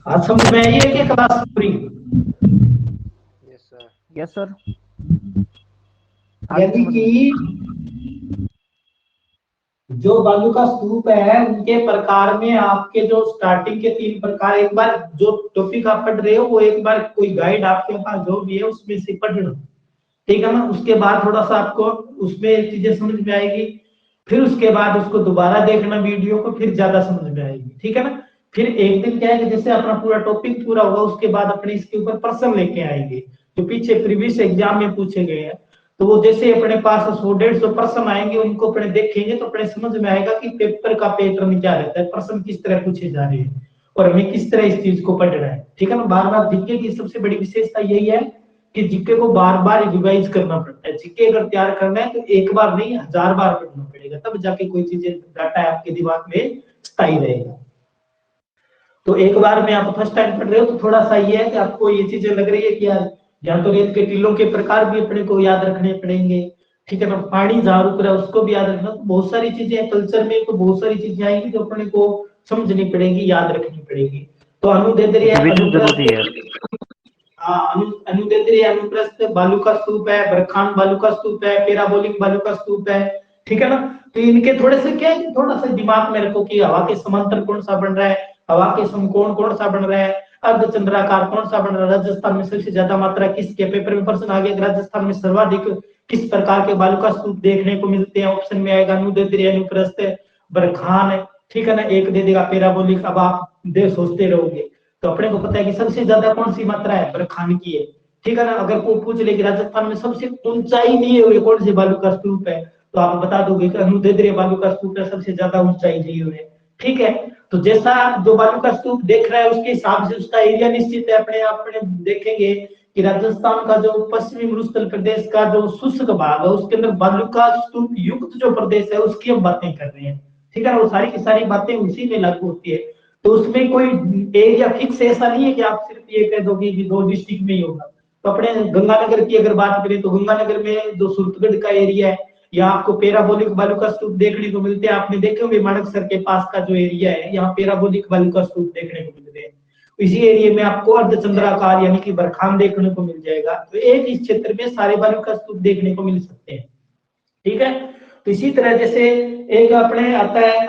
आज समझ में आई है कि क्लास पूरी? Yes sir. यानी कि जो बालू का स्तूप है उनके प्रकार में आपके जो स्टार्टिंग के 3 प्रकार, एक बार जो टॉपिक आप पढ़ रहे हो वो एक बार कोई गाइड आपके पास जो भी है उसमें से पढ़ना, ठीक है ना। उसके बाद थोड़ा सा आपको उसमें चीजें समझ में आएगी, फिर उसके बाद उसको दोबारा देखना वीडियो को, फिर ज्यादा समझ में आएगी, ठीक है ना। फिर एक दिन क्या है कि जैसे अपना पूरा टॉपिक पूरा होगा उसके बाद अपने इसके ऊपर प्रश्न लेके आएंगे जो पीछे प्रीवियस एग्जाम में पूछे गए हैं। तो वो जैसे अपने पास 100-150 प्रश्न आएंगे उनको अपने देखेंगे तो अपने समझ में आएगा कि पेपर का पैटर्न क्या रहता है, प्रश्न किस तरह पूछे जा रहे हैं और हमें किस तरह इस चीज को पढ़ना है, ठीक है ना। बार बार जीके की सबसे बड़ी विशेषता यही है कि जीके को बार बार रिवाइज करना पड़ता है। जीके अगर तैयार करना है तो एक बार नहीं 1000 बार पढ़ना पड़ेगा, तब जाके कोई चीजें डाटा आपके दिमाग में स्थायी रहेगा। तो एक बार में आप फर्स्ट टाइम पढ़ रहे हो तो थोड़ा सा ये है कि आपको ये चीजें लग रही है कि यार यहाँ तो रेत के टीलों के प्रकार भी अपने को याद रखने पड़ेंगे, ठीक है ना, पानी जहाँ रुक रहा है उसको भी याद रखना। तो बहुत सारी चीजें कल्चर में तो बहुत सारी चीजें आएंगी जो अपने को समझनी पड़ेगी, याद रखनी पड़ेगी। तो अनुदैर्ध्य, अनुदैर्ध्य, अनुप्रस्थ बालू का स्तूप है, बरखान बालू का स्तूप है, पैराबोलिक बालू का स्तूप है, ठीक है ना। तो इनके थोड़े से क्या है, थोड़ा सा दिमाग में रखो कि हवा के समांतर कौन सा बन रहा है, हवा के समकोण कौन सा बन रहा है, अर्धचंद्राकार कौन सा बन रहा है, राजस्थान में सबसे ज्यादा मात्रा किसके, पेपर में प्रश्न आ गया राजस्थान में सर्वाधिक किस प्रकार के बालू का स्तूप देखने को मिलते हैं, ऑप्शन में आएगा अनुदैर्ध्य, अनुप्रस्थ, बरखान, ठीक है ना, एक दे देगा पैराबोलिक। अब आप दे सोचते रहोगे तो अपने को पता है कि सबसे ज्यादा कौन सी मात्रा है, बरखान की है, ठीक है ना। अगर कोई पूछ ले कि राजस्थान में सबसे ऊंचाई लिए हुए कौन से बालू का स्तूप है तो आप बता दोगे कि अनुदैर्ध्य बालू का स्तूप है, सबसे ज्यादा ऊंचाई लिए हुए, ठीक है। तो जैसा जो बालू का स्तूप देख रहा है उसके हिसाब से उसका एरिया निश्चित है। अपने देखेंगे कि राजस्थान का जो पश्चिमी मरुस्थल प्रदेश का जो शुष्क भाग है उसके अंदर बालू का स्तूप युक्त जो प्रदेश है उसकी हम बातें कर रहे हैं, ठीक है ना। वो सारी की सारी बातें उसी में लागू होती है। तो उसमें कोई एरिया फिक्स ऐसा नहीं है कि आप सिर्फ ये कह दोगे कि 2 डिस्ट्रिक्ट में ही होगा। तो अपने गंगानगर की अगर बात करें तो गंगानगर में जो सूरतगढ़ का एरिया है यहाँ आपको पैराबोलिक बालू का स्तूप देखने को मिलते हैं। आपने देखे होंगे मानकसर के पास का जो एरिया है यहाँ पैराबोलिक बालू का स्तूप देखने को मिलते हैं। इसी एरिया में आपको अर्धचंद्राकार यानी कि बरखान देखने को मिल जाएगा। तो एक इस क्षेत्र में सारे बालू का स्तूप देखने को मिल सकते हैं, ठीक है। तो इसी तरह जैसे एक अपने आता है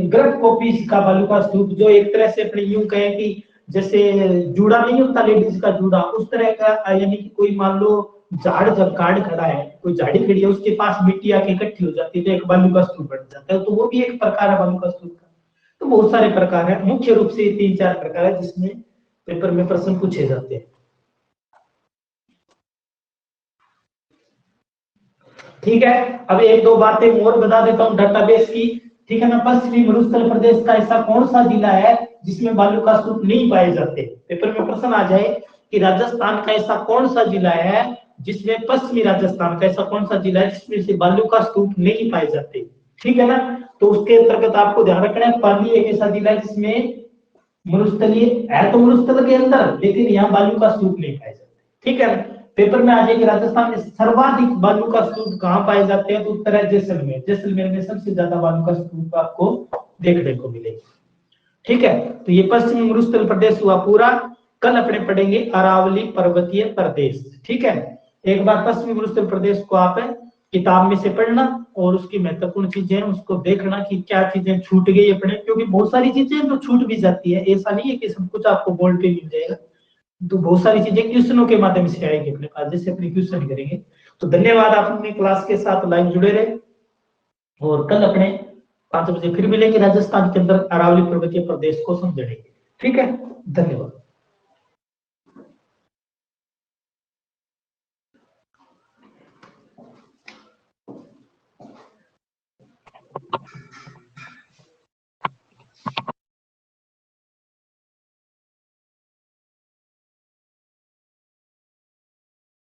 ग्रफ कॉपीज का बालू का स्तूप, जो एक तरह से अपने यूं कहें कि जैसे जूड़ा नहीं होता लेडीज का जूड़ा, उस तरह का, यानी कि कोई मान लो झाड़ जब काट खड़ा है, कोई झाड़ी खड़ी है, उसके पास मिट्टी आके इकट्ठी हो जाती है तो एक बालू का स्तूप बन जाता है। तो वो भी एक प्रकार है बालू का स्तूप का। तो बहुत सारे प्रकार है, मुख्य रूप से 3-4 प्रकार है जिसमें पेपर में प्रश्न पूछे जाते हैं, ठीक है। अब 1-2 बातें और बता देता हूँ डाटाबेस की, ठीक है ना। पश्चिमी मरुस्थल प्रदेश का ऐसा कौन सा जिला है जिसमें बालू का स्तूप नहीं पाए जाते, पेपर में प्रश्न आ जाए कि राजस्थान का ऐसा कौन सा जिला है जिसमें, पश्चिमी राजस्थान का ऐसा कौन सा जिला है जिसमें से बालू का स्तूप नहीं पाए जाते, ठीक है ना। तो उसके अंतर्गत आपको ध्यान रखना है पाली एक ऐसा जिला है जिसमें मरुस्थलीय है तो मरुस्थल के अंदर, लेकिन यहाँ बालू का स्तूप नहीं पाए जाते, ठीक है। पेपर में आ जाएगी राजस्थान में सर्वाधिक बालू का स्तूप कहाँ पाए जाते हैं तो उत्तर है जैसलमेर। जैसलमेर में सबसे ज्यादा बालू का स्तूप आपको देखने को मिलेगी। ठीक है, तो ये पश्चिमी मरुस्थल प्रदेश हुआ पूरा। कल अपने पढ़ेंगे अरावली पर्वतीय प्रदेश। ठीक है, एक बार पश्चिमी मरुस्थल प्रदेश को आप किताब में से पढ़ना और उसकी महत्वपूर्ण चीजें उसको देखना कि क्या चीजें छूट गई अपने, क्योंकि बहुत सारी चीजें तो छूट भी जाती है, ऐसा नहीं है कि सब कुछ आपको बोर्ड पे मिल जाएगा। तो बहुत सारी चीजें क्वेश्चनों के माध्यम से आएगी अपने पास, जैसे अपने क्वेश्चन करेंगे। तो धन्यवाद, आप अपनी क्लास के साथ लाइव जुड़े रहे और कल अपने 5 बजे फिर मिलेंगे राजस्थान के अंदर अरावली पर्वतीय प्रदेश को समझेंगे। ठीक है, धन्यवाद।